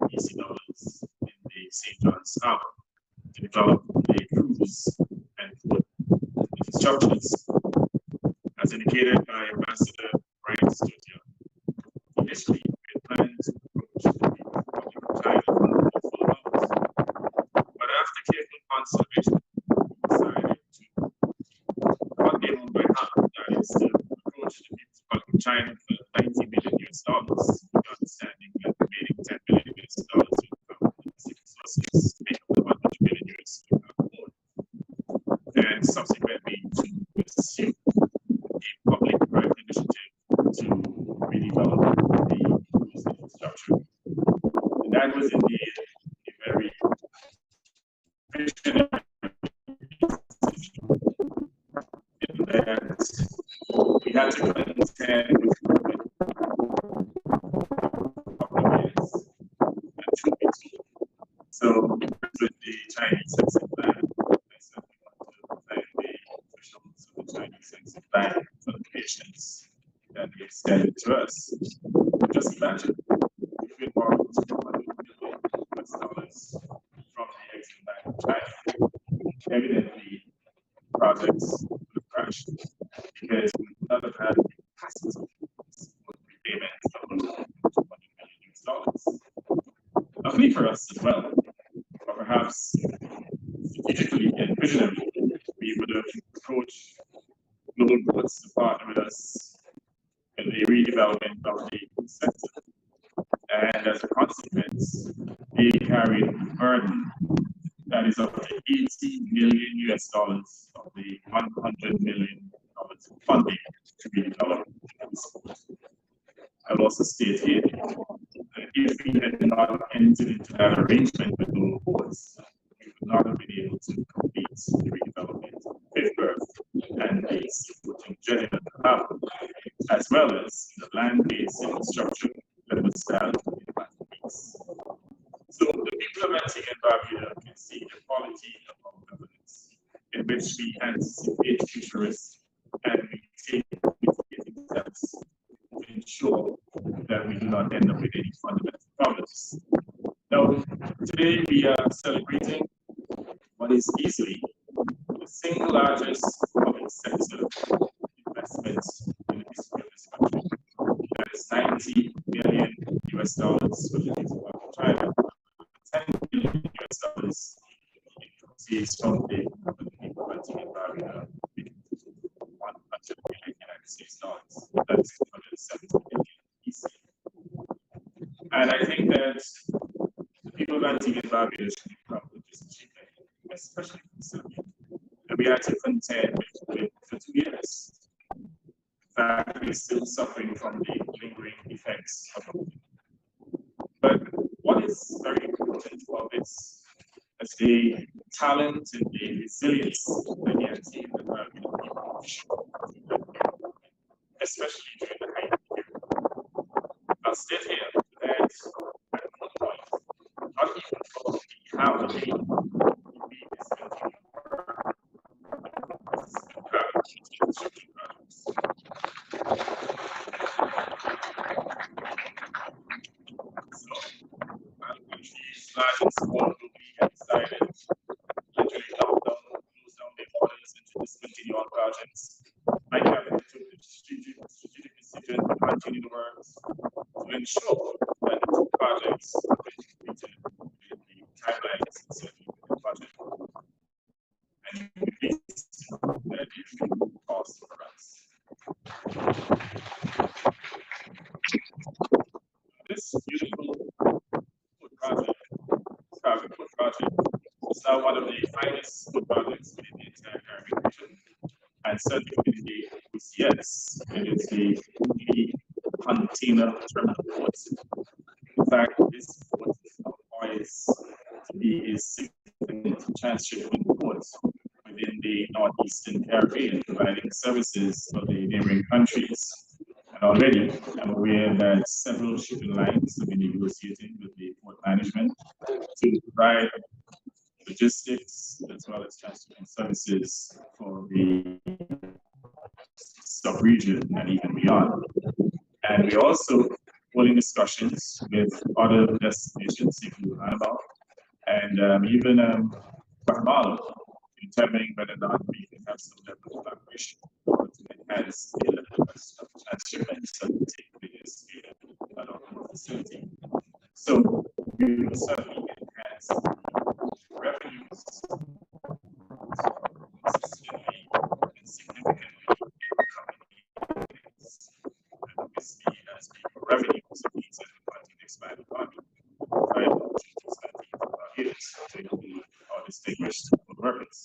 Speaker 3: the St. John's Harbour to develop the cruise and port infrastructures, as indicated by Ambassador Brian Studio. Initially, we had planned to approach the Republic of China for full amounts, but after careful consideration, we decided to cut the amount by half, that is, to approach the Republic of China for $90 million, with understanding that the remaining $10 million will come from city sources, make up the $100 million and subsequently to pursue a public-private initiative to redevelop the cruise infrastructure. And that was indeed a very visionary had to contend with COVID for a couple of years, and truth be told. So with the Chinese exit ban, I certainly want to thank the officials of the Chinese exit ban for the patience that they extended to us. Just imagine if we borrowed $200 million from the exit ban of China, evidently projects would have crashed because we would not have had the capacity for repayment of $200 million. Luckily for us as well, or perhaps strategically and visionary, we would have approached global boards to partner with us in the redevelopment of the sector. And as a consequence, they carried a burden that is up to $80 million of the $100 million funding to redevelop the sport. I will also state here that if we had not entered into that arrangement with global boards, we would not have been able to complete the redevelopment of Pittsburgh and the supporting Jeddah Harbor, as well as the land-based infrastructure that would stand in that piece. So the people of Antigua and Barbuda can see the quality of our governance, in which we anticipate future risks and we take mitigating steps to ensure that we do not end up with any fundamental problems. Now, today we are celebrating what is easily the single largest public sector investment in the history of this country. That is $90 million for the Republic of China, $10 million in proceeds from the people of Antigua and Barbuda, $100 million United States dollars. That is $270 million easy. And I think that the people of Antigua and Barbuda should be proud of this achievement, especially considering that we had to contend with for 2 years. In fact, we're still suffering from the lingering effects of COVID. But what is very important about this is the talent and the resilience that the Antigua and Barbuda people showed, especially during the height of the year. I'll state here that at one point, not even for the half of the we discontinued construction projects. So, countries large and small globally have decided literally lock down, close down their borders and to discontinue all projects. My cabinet took the strategic decision to continue the works to ensure that the two projects are completed within the timelines set in the budget. And that is cost for us. This beautiful food project, Caribbean food project, is now one of the finest food projects within the entire Caribbean region, and certainly within the OCS. It is the only container terminal port. In fact, this port is now poised to be a significant transshipment port within the northeastern Caribbean, providing services for the neighboring countries. And already, I'm aware that several shipping lines have been negotiating with the port management to provide logistics as well as transport services for the sub-region and even beyond. And we're also holding discussions with other destinations, including Panama and even Guatemala, determining whether or not we can have some level of collaboration to enhance the level of transshipment that will take place at our facility. So we will certainly enhance revenues consistently and significantly in the coming years. And obviously, as people revenues, it means that we continue to expand the economy, provide opportunities that people are here to include our distinguished workers.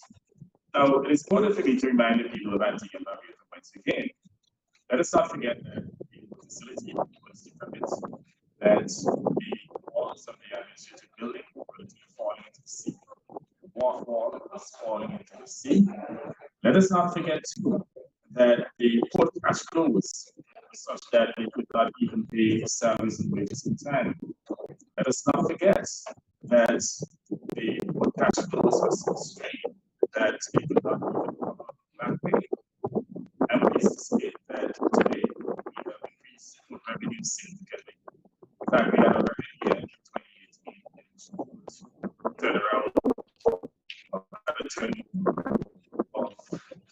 Speaker 3: Now, it is important for me to remind the people of Antigua and Barbuda once again, let us not forget that the facility was determined that the walls of the administrative building were falling into the sea. The wall was falling into the sea. Let us not forget, too, that the port cash flows such that they could not even pay salaries and wages in time. Let us not forget that the port cash flows were so strained that they could not even cover back pay. I'm pleased to say that today we have increased revenue significantly. In fact, we had a revenue year in 2018 turn around of a turn of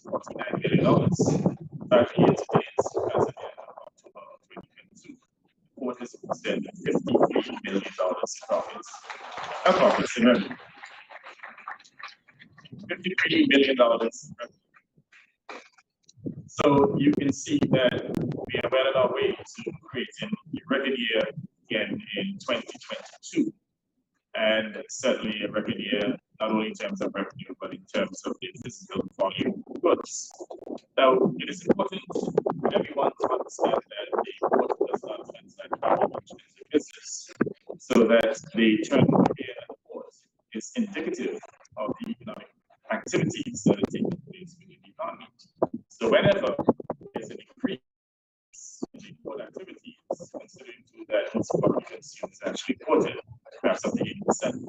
Speaker 3: $49 million. In fact, year to date, as of the end of October 2022, the port has posted $53 million in profits. Not profits, in revenue. $53 million in revenue. So you can see that we are well on our way to creating a record year again in 2022. And certainly a record year, not only in terms of revenue, but in terms of the physical volume of goods. Now, it is important for everyone to understand that the port does not transact value into business, so that the turnover here at the port is indicative of the economic activities that are taking place within the economy. So whenever there's an increase in the port activities, considering too that most of our consumed is actually ported, perhaps up to 80%,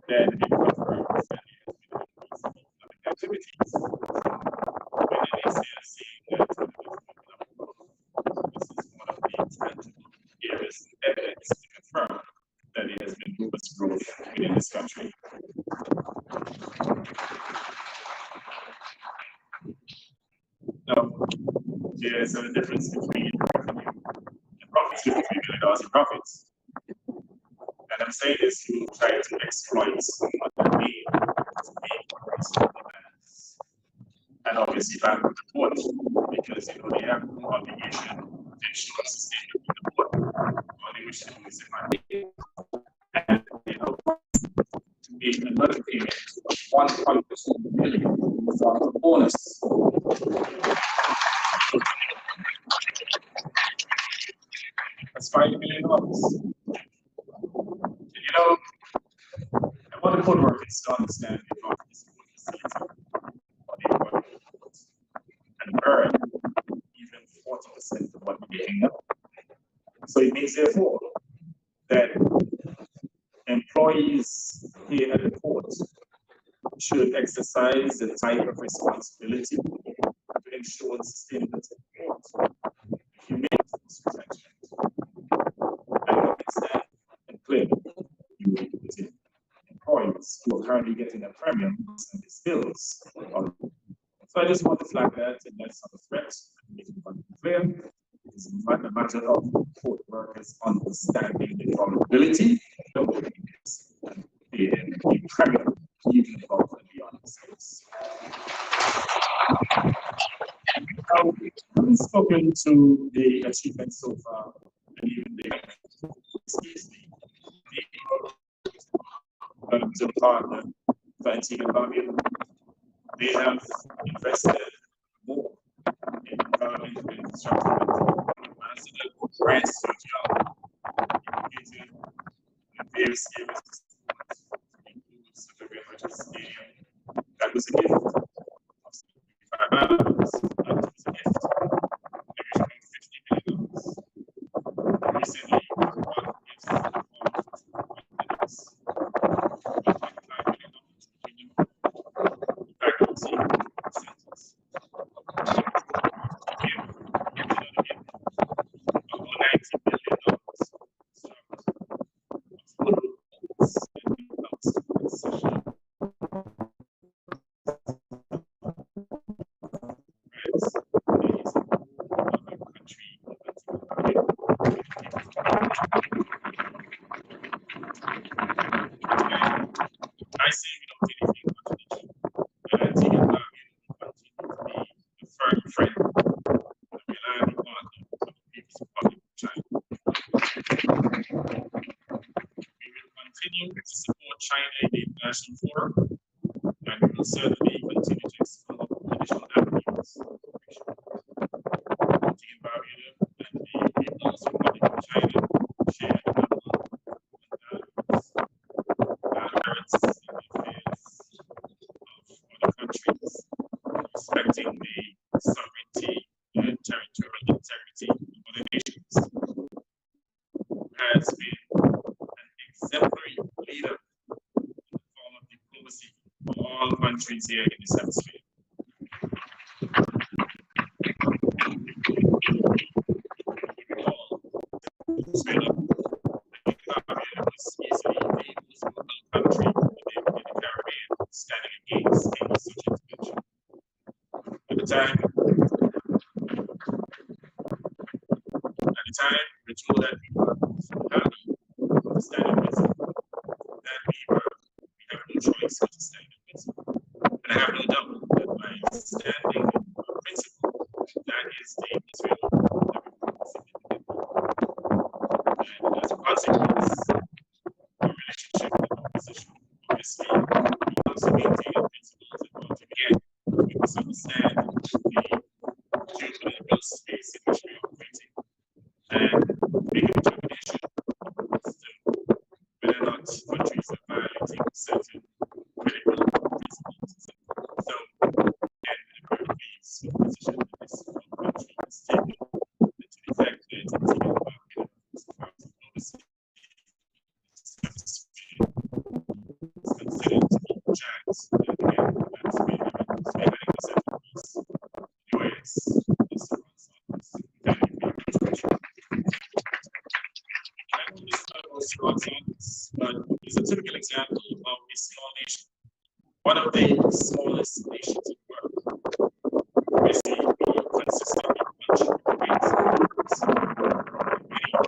Speaker 3: then it confirms that there has been an increase in economic activities. When they say that economic growth, this is one of the tangible areas of evidence to confirm that there has been robust growth within this country. Now, there's a difference between revenue and profits, $53 million in profits. And I'm saying this to try to exploit the need to make reasonable demands. And obviously back with the port, because they have no obligation to ensure sustainability of the port. All they wish to do is money. And to make another payment of $1.2 million from the bonus. That's $5 million. I want the port workers to understand the importance of this facility and earn even 40% of what we're getting now. So it means, therefore, that employees here at the port should exercise the type of responsibility to ensure sustainability of the port. If you make this protection, I understand and clearly you will put in employees who are currently getting a premium and these bills. So I just want to flag that, and that's not a threat. Make it clear. It's a matter of port workers understanding the vulnerability of the premium even above and beyond the space. Now, we've spoken to the achievements so far, and even the governmental partner for Antigua and Barbuda. They have invested more in government infrastructure and grants to job in various areas, includes the River Manchester Stadium. That was a gift of $75. That was a gift. They were $50 million. Recently, one gives to support China in the international forum, and we will certainly continue to explore additional avenues of cooperation. Antigua and Barbuda and the People's Republic of China share the common values and the affairs of other countries, respecting the sovereignty countries here in this hemisphere. Venezuela was easily the most vocal country in the Caribbean, standing against any such intervention. At the time, we're told that we were so happy standing with them, that we have no choice but to stand with them. And I have no doubt that by standing in principle, that is the Israel that we and as a consequence, the relationship with the opposition, obviously, we also maintain principles that want to begin. We must understand the geopolitical space in which we are operating and make a determination as to whether or not countries are violating certain critical principles. So, again, I agree with the position that this country has taken to the fact that it's taken about it's considered to be giants. Again, that's been US but it's a typical example of a small nation. One of the smallest nations in the world. Obviously, we consistently punch against we have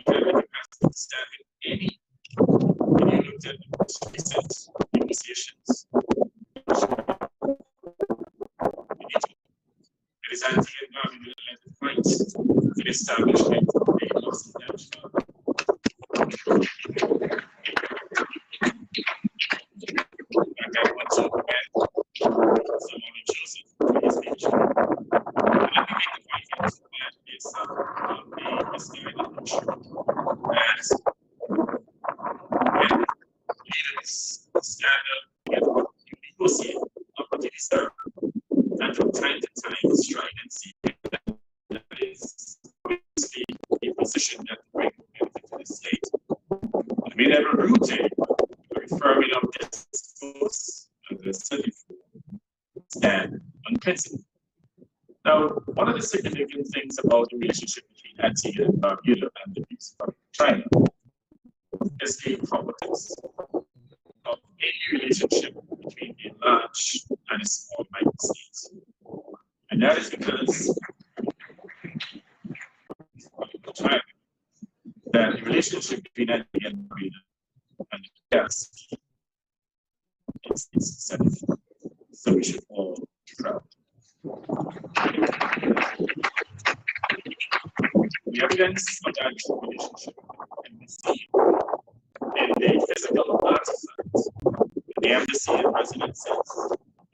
Speaker 3: the capacity to stand in any. When you looked at the most recent negotiations, it is anti-Barbuda led the fight for the establishment of a loss and damage fund. I want to commend someone chosen for his speech. And let me make the point that is a misguided notion. As when leaders stand up together, you negotiate opportunities there, and from time to time strike and see that is obviously a position that brings benefit to the state. And we never rooted or firming up this discourse and the study stand on principle. Now, one of the significant things about the relationship between Antigua and Barbuda and the Peace of China is the properties of any relationship between a large and a small microstate. And that is because China, that the relationship between Antigua and Barbuda and the gas is systemic. So we should all be proud. The evidence of that relationship can be seen in the physical artifacts. The embassy and residences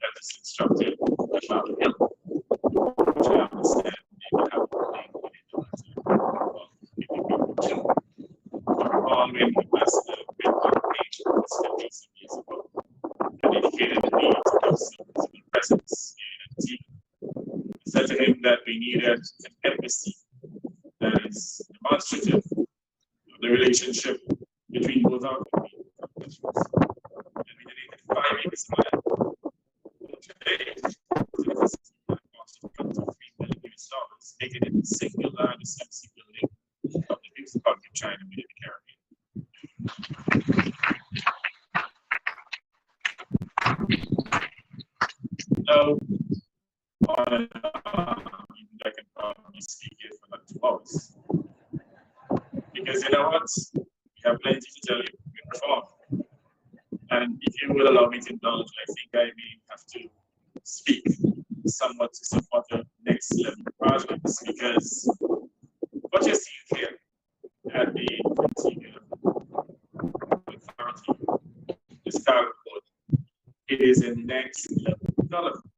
Speaker 3: that is constructed at Mount Hill, which I understand they will have a link following Ambassador Bill Page some years ago, and indicated the need to have some physical presence in Antigua. It said to him that we needed an embassy that is demonstrative of the relationship between both our countries. And we donated 5 acres of land. Today, the facility cost of $23 million, making it the single largest embassy building of the People's Republic of China within the Caribbean. Now, I can probably speak here for like 2 hours. Because you know what? We have plenty to tell you in reform. And if you will allow me to indulge, I think I may have to speak somewhat to some other next level projects, because what you're seeing here at the Antigua Authority, this cargo code, it is a next level development.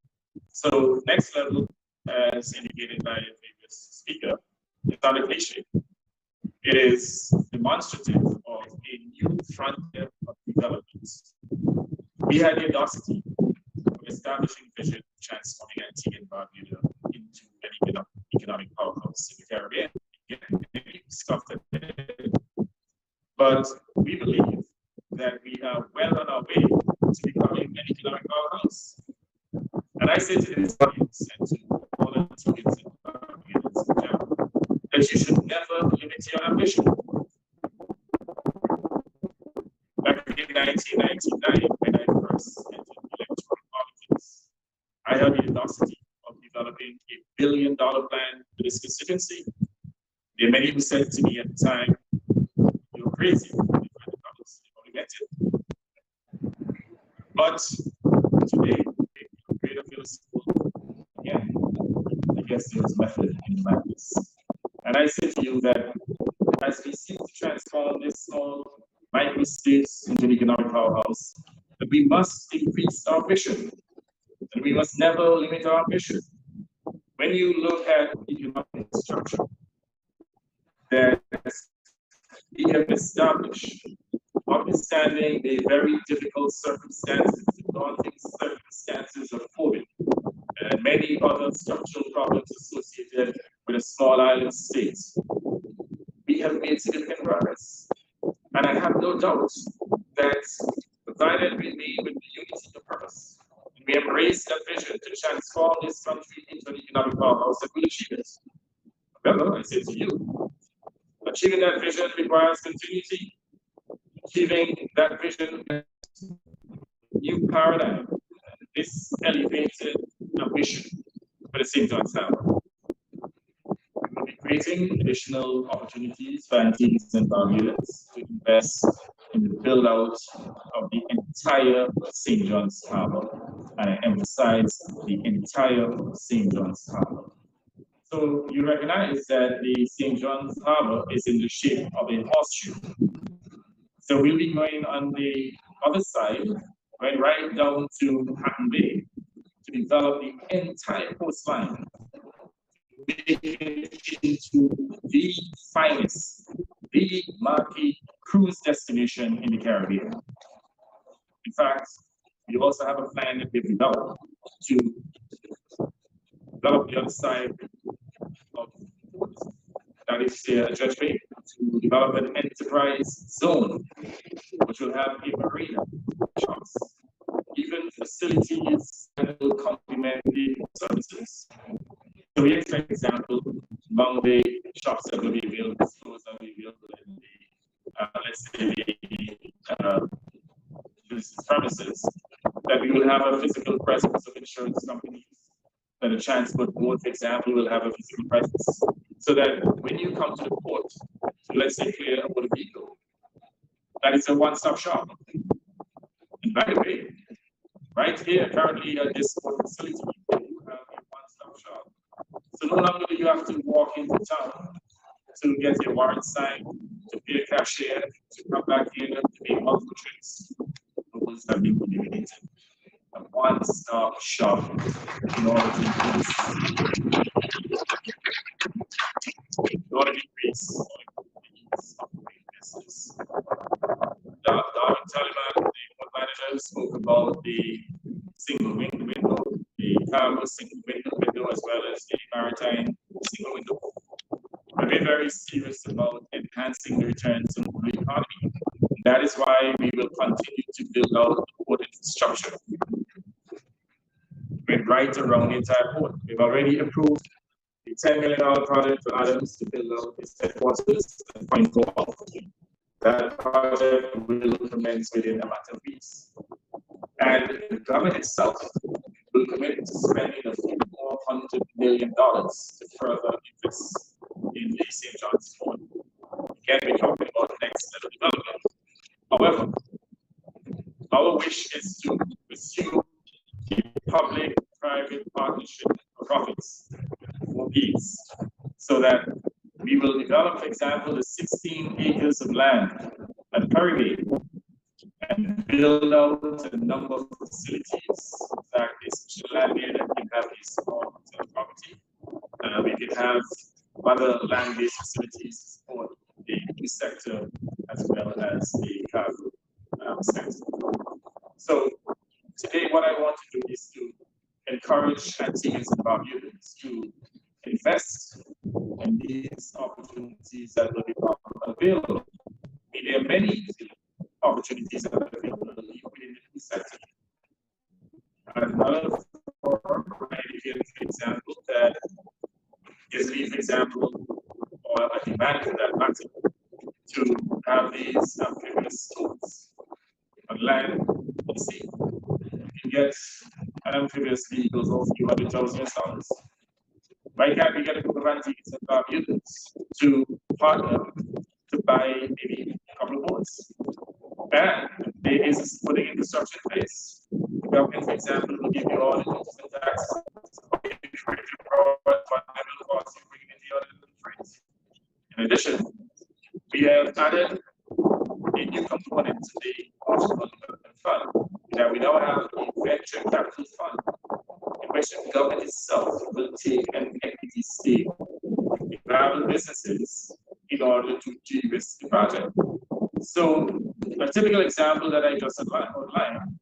Speaker 3: So next level, as indicated by the previous speaker, is not a cliche. It is demonstrative of a new frontier of development. We had the audacity of establishing vision, transforming Antigua and Barbuda into an economic powerhouse in the Caribbean. Again, scoffed at it. But we believe that we are well on our way And I say to this audience and to all the students and Barbadians in general, that you should never limit your ambition. Back in 1999, when I first entered electoral politics, I had the audacity of developing $1 billion plan for this constituency. There are many who said to me at the time, "You're crazy. You only get it." But today, greater philosophical, again, I guess there's method in madness. And I say to you that as we seek to transform this small micro states into an economic powerhouse, that we must increase our vision, and we must never limit our ambition. When you look at economic structure that we have established, notwithstanding the very difficult circumstances, the daunting circumstances of COVID, and many other structural problems associated with a small island state, we have made significant progress. And I have no doubt that provided we lead with the unity of purpose, and we embrace that vision to transform this country into an economic powerhouse, that we'll achieve it. However, I say to you, achieving that vision requires continuity. Achieving that vision, new paradigm, this elevated ambition for the St. John's Harbour. We will be creating additional opportunities for Antiguans and Barbadians to invest in the build out of the entire St. John's Harbour, and I emphasize the entire St. John's Harbour. So you recognize that the St. John's Harbour is in the shape of a horseshoe. So we'll be going on the other side, going right down to Hatton Bay to develop the entire coastline, make it into the finest, the marquee cruise destination in the Caribbean. In fact, we also have a plan that we've developed to develop the other side of that is Judge Bay, to develop an enterprise zone, which will have a marina, shops, even facilities that will complement the services. So we expect, for example, among the shops that will be available, stores that will be available in the, let's say, the business premises, that we will have a physical presence of insurance companies, that a transport board, for example, will have a physical presence, so that when you come to the port, so let's say clear a motor vehicle, that is a one-stop shop. And by the way, right here, currently at this port facility, you have a one-stop shop. So no longer do you have to walk into town to get your warrant signed, to pay a cashier, to come back in to make multiple trips. Those have been eliminated. A one-stop shop in order to increase business. Darwin Taliban, the port manager, spoke about the single window, the cargo single window, as well as the maritime single window. We're very serious about enhancing the returns on the economy. That is why we will continue to build out the port infrastructure. We're right around the entire port. We've already approved the $10 million project for Adams to build out its headquarters and Point Goal. That project will commence within a matter of weeks. And the government itself will commit to spending a few more $100 million to further invest in the St. John's Port. Again, we're talking about the next level development. However, our wish is to pursue the public-private partnership of profits for peace, so that we will develop, for example, the 16 acres of land at Perry Bay and build out a number of facilities. In fact, there's land there that can have a small property. We can have other land-based facilities to support the cruise sector as well as the cargo sector. So today, what I want to do is to encourage Antiguans and Barbadians to invest in these opportunities that will become available. I mean, there are many opportunities that are available within the cruise sector. And another for again, for example, that gives me, for example, or a demand for that matter, to have these amphibious tools on land and sea. You can get an amphibious vehicle for a few $100,000. Why can't we get a group of Antigans and Barbudans to partner to buy maybe a couple of boats? And there is putting infrastructure in place. The government, for example, will give you all the duties and taxes. In addition, we have added a new component to the Offshore Development Fund that we now have a venture capital fund in which the government itself will take an equity stake in viable businesses in order to de-risk the project. So a typical example that I just outlined,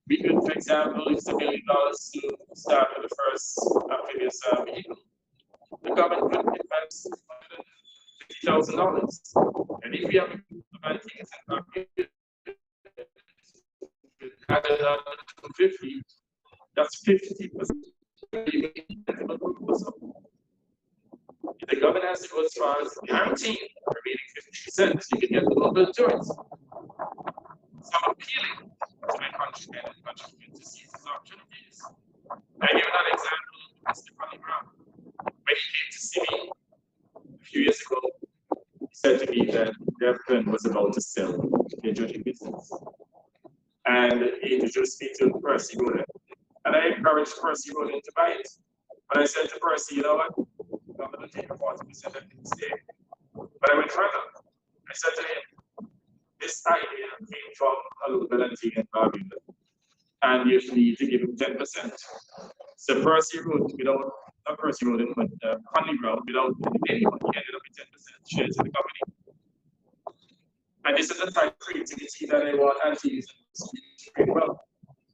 Speaker 3: we could, for example, use $1 million to start with the first amphibious vehicle. The government could invest $50,000. And if we have Antigans and Barbuda added on to 50, that's 50%. If the government has to go as far as guaranteeing the remaining 50%, you can get the local to it. So I'm appealing to my countrymen and countrywomen to seize these opportunities. I give another example of Mr. Connie Brown. When he came to see me a few years ago, he said to me that their friend was about to sell their judging business. And he introduced me to Percy Roden. And I encouraged Percy Roden to buy it. But I said to Percy, you know what? I'm going to take a 40% of the stake. But I went further. I said to him, this idea came from a local Antigua and Barbuda, and you need to give him 10%. So Percy Roden, not Percy Roden, but Conley Brown, without anyone, he ended up with 10% shares in the company. And this is the type of creativity that I want Antiguans to create well.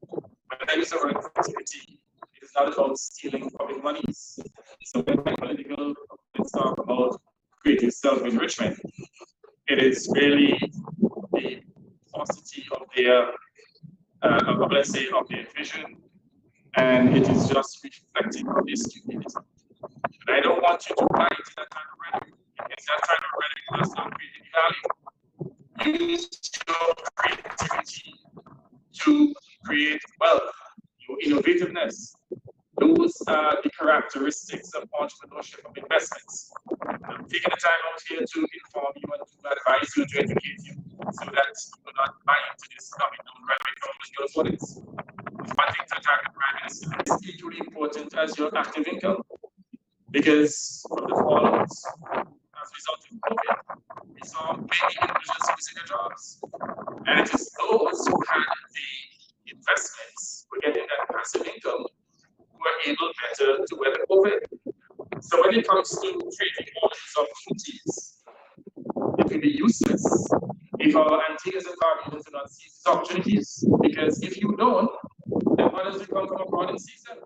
Speaker 3: When I use the word creativity, it is not about stealing public monies. So when my political opponents talk about creative self-enrichment, it is really the paucity of their, let's say, of their vision, and it is just reflecting on their stupidity. And I don't want you to buy into that kind of rhetoric, because that kind of rhetoric does not create any value. Use your creativity to create wealth, your innovativeness. Those are the characteristics of entrepreneurship, of investments. I'm taking the time out here to inform you and to advise you, to educate you, so that you will not buy into this coming down rhetoric from your opponents. One thing to target Prime Minister is equally important as your active income, because from the fallout as a result of COVID, we saw many individuals losing their jobs. And it is those who had the investments, who were getting that passive income, who are able better to weather COVID. So when it comes to creating all these opportunities, it will be useless if our Antiguans and Barbudans do not seize these opportunities, because if you don't, then others will come from abroad and seize them.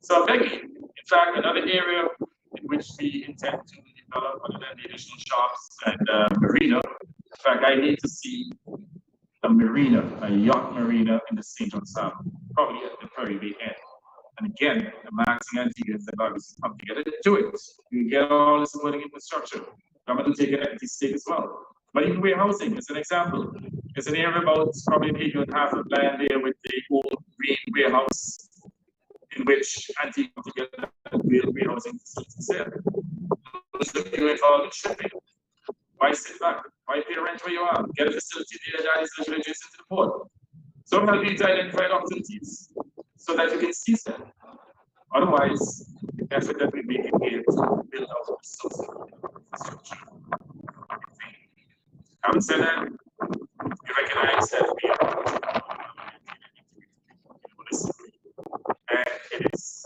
Speaker 3: So I'm begging, in fact, another area in which we intend to develop, other than the additional shops and marina, in fact, I need to see a marina, a yacht marina in the St. John Sound, probably at the Perry Bay end. And again, the Max and Antiguans and Barbudas come together to do it. You get all the supporting infrastructure. I'm going to take an empty stake as well. But even warehousing is an example. It's an area about probably an acre and a half of land there with the old green warehouse in which Antigua come together and build warehousing facilities there. Those of you involved in shipping, why sit back? Why pay rent where you are? Get a facility there that is adjacent to the port. So help you to identify opportunities so that you can seize them. Otherwise, the effort that we make in here to build out the social infrastructure. Having said that, we recognize that we are and it is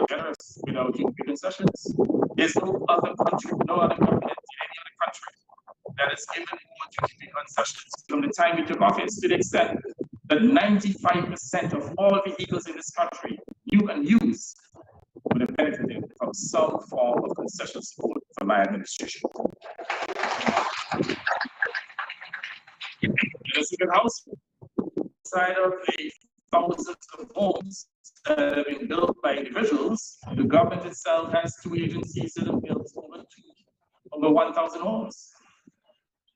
Speaker 3: generous without giving concessions. There's no other country, no other government in any other country that has given more duty-free concessions from the time we took office, to the extent that 95% of all vehicles in this country, new and used, would have benefited from some form of concession support from my administration. Let's look at house side of the thousands of homes that have been built by individuals, the government itself has 2 agencies that have built over 1,000 homes.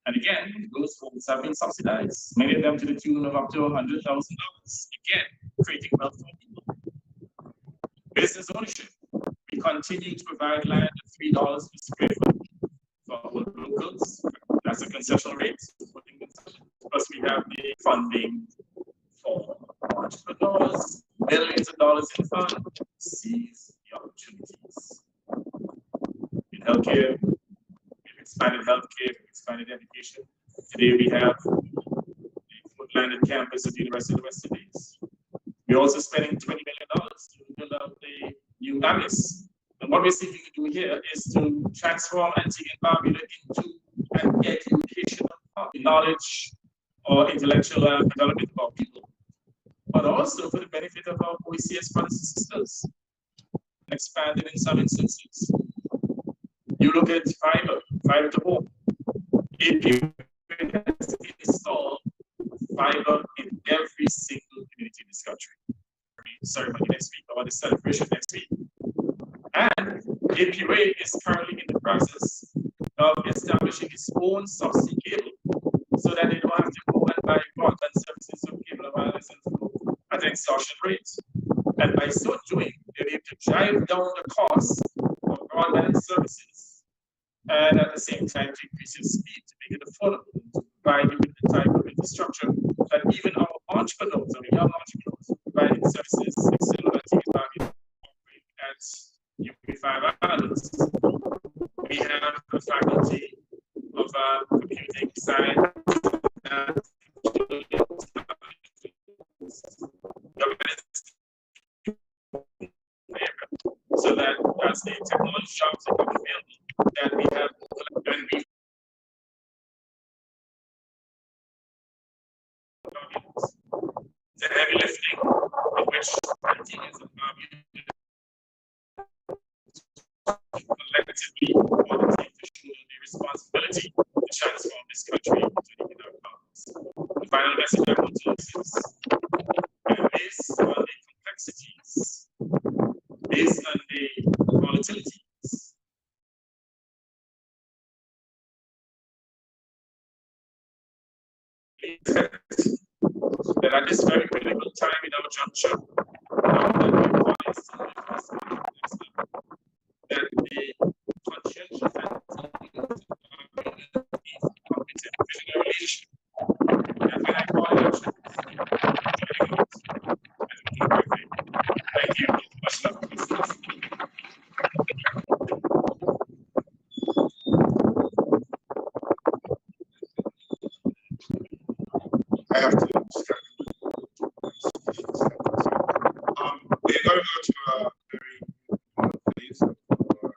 Speaker 3: And again, those homes have been subsidized, many of them to the tune of up to $100,000. Again, creating wealth for people. Business ownership. We continue to provide land at $3 per square foot for locals. That's a concessional rate. Plus, we have the funding for entrepreneurs, millions of dollars in funds to seize the opportunities. In healthcare, we've expanded healthcare, we've expanded education. Today, we have the foot-landed campus at the University of the West Indies. We're also spending $20 million to build out the new AMIS. And what we're seeking to do here is to transform Antigua and Barbuda into an educational knowledge or intellectual development of our people, but also for the benefit of our OECS brothers and sisters, expanded in some instances. You look at fiber to home. AP has installed fiber in every single community in this country. Ceremony next week, or the celebration next week. And APUA is currently in the process of establishing its own subsea cable so that they don't have to go and buy broadband services of cable and wireless and at extortion rates. And by so doing, they're able to drive down the cost of broadband services and at the same time to increase its speed to make it affordable to provide you with the type of infrastructure that even our entrepreneurs, our young entrepreneurs, providing services like Silver at UP5 Islands. We have a faculty of computing science and so that as the technology jobs are available, that we have and we the heavy lifting in which Antigans and collectively undertake to shoulder the responsibility to transform this country into the economic powers. The final message I want to leave is based on the complexities, based on the volatilities, that at this very critical time in our juncture, that the conscientious and competent visionary leadership, and when I call it thank you. Much love.
Speaker 4: I have to start. We're going to go to a very important phase of our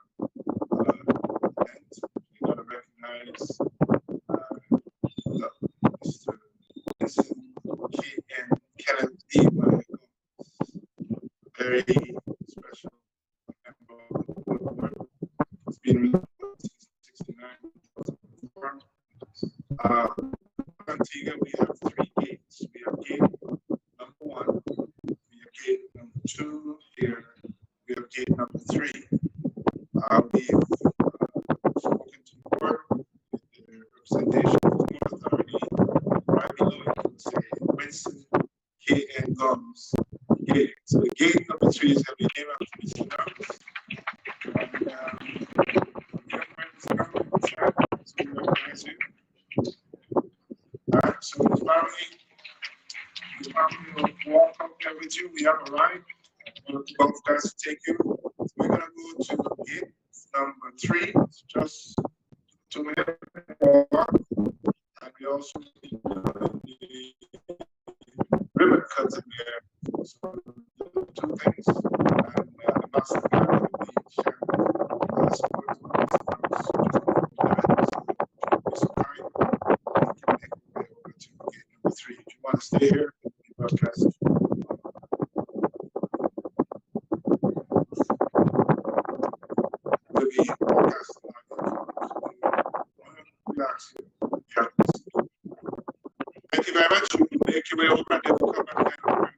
Speaker 4: event. We're going to recognize Mr. Vincent K.N. Kenneth D. Very special member of the board. It's been around since 1969. Antigua, we have 3 gates. We have gate number 1, we have gate number 2 here, we have gate number 3. We've spoken to the board with the representation of the Port Authority. Right below you can say Winston K.N. Gums gate. So the gate number 3 is going to be named after Mr. Gums. So we recognize you. Alright, so the family will walk up there with you. We have arrived. Both guys to take you. So we're gonna go to gate number 3. It's just 2 minutes walk. And we also need the ribbon cuts in there. So the 2 things. And the master guy will be sharing support to us. If you want to stay here, broadcast. We'll be broadcasting. Relax. Yeah. Thank you very much. You can make your way over and then come back.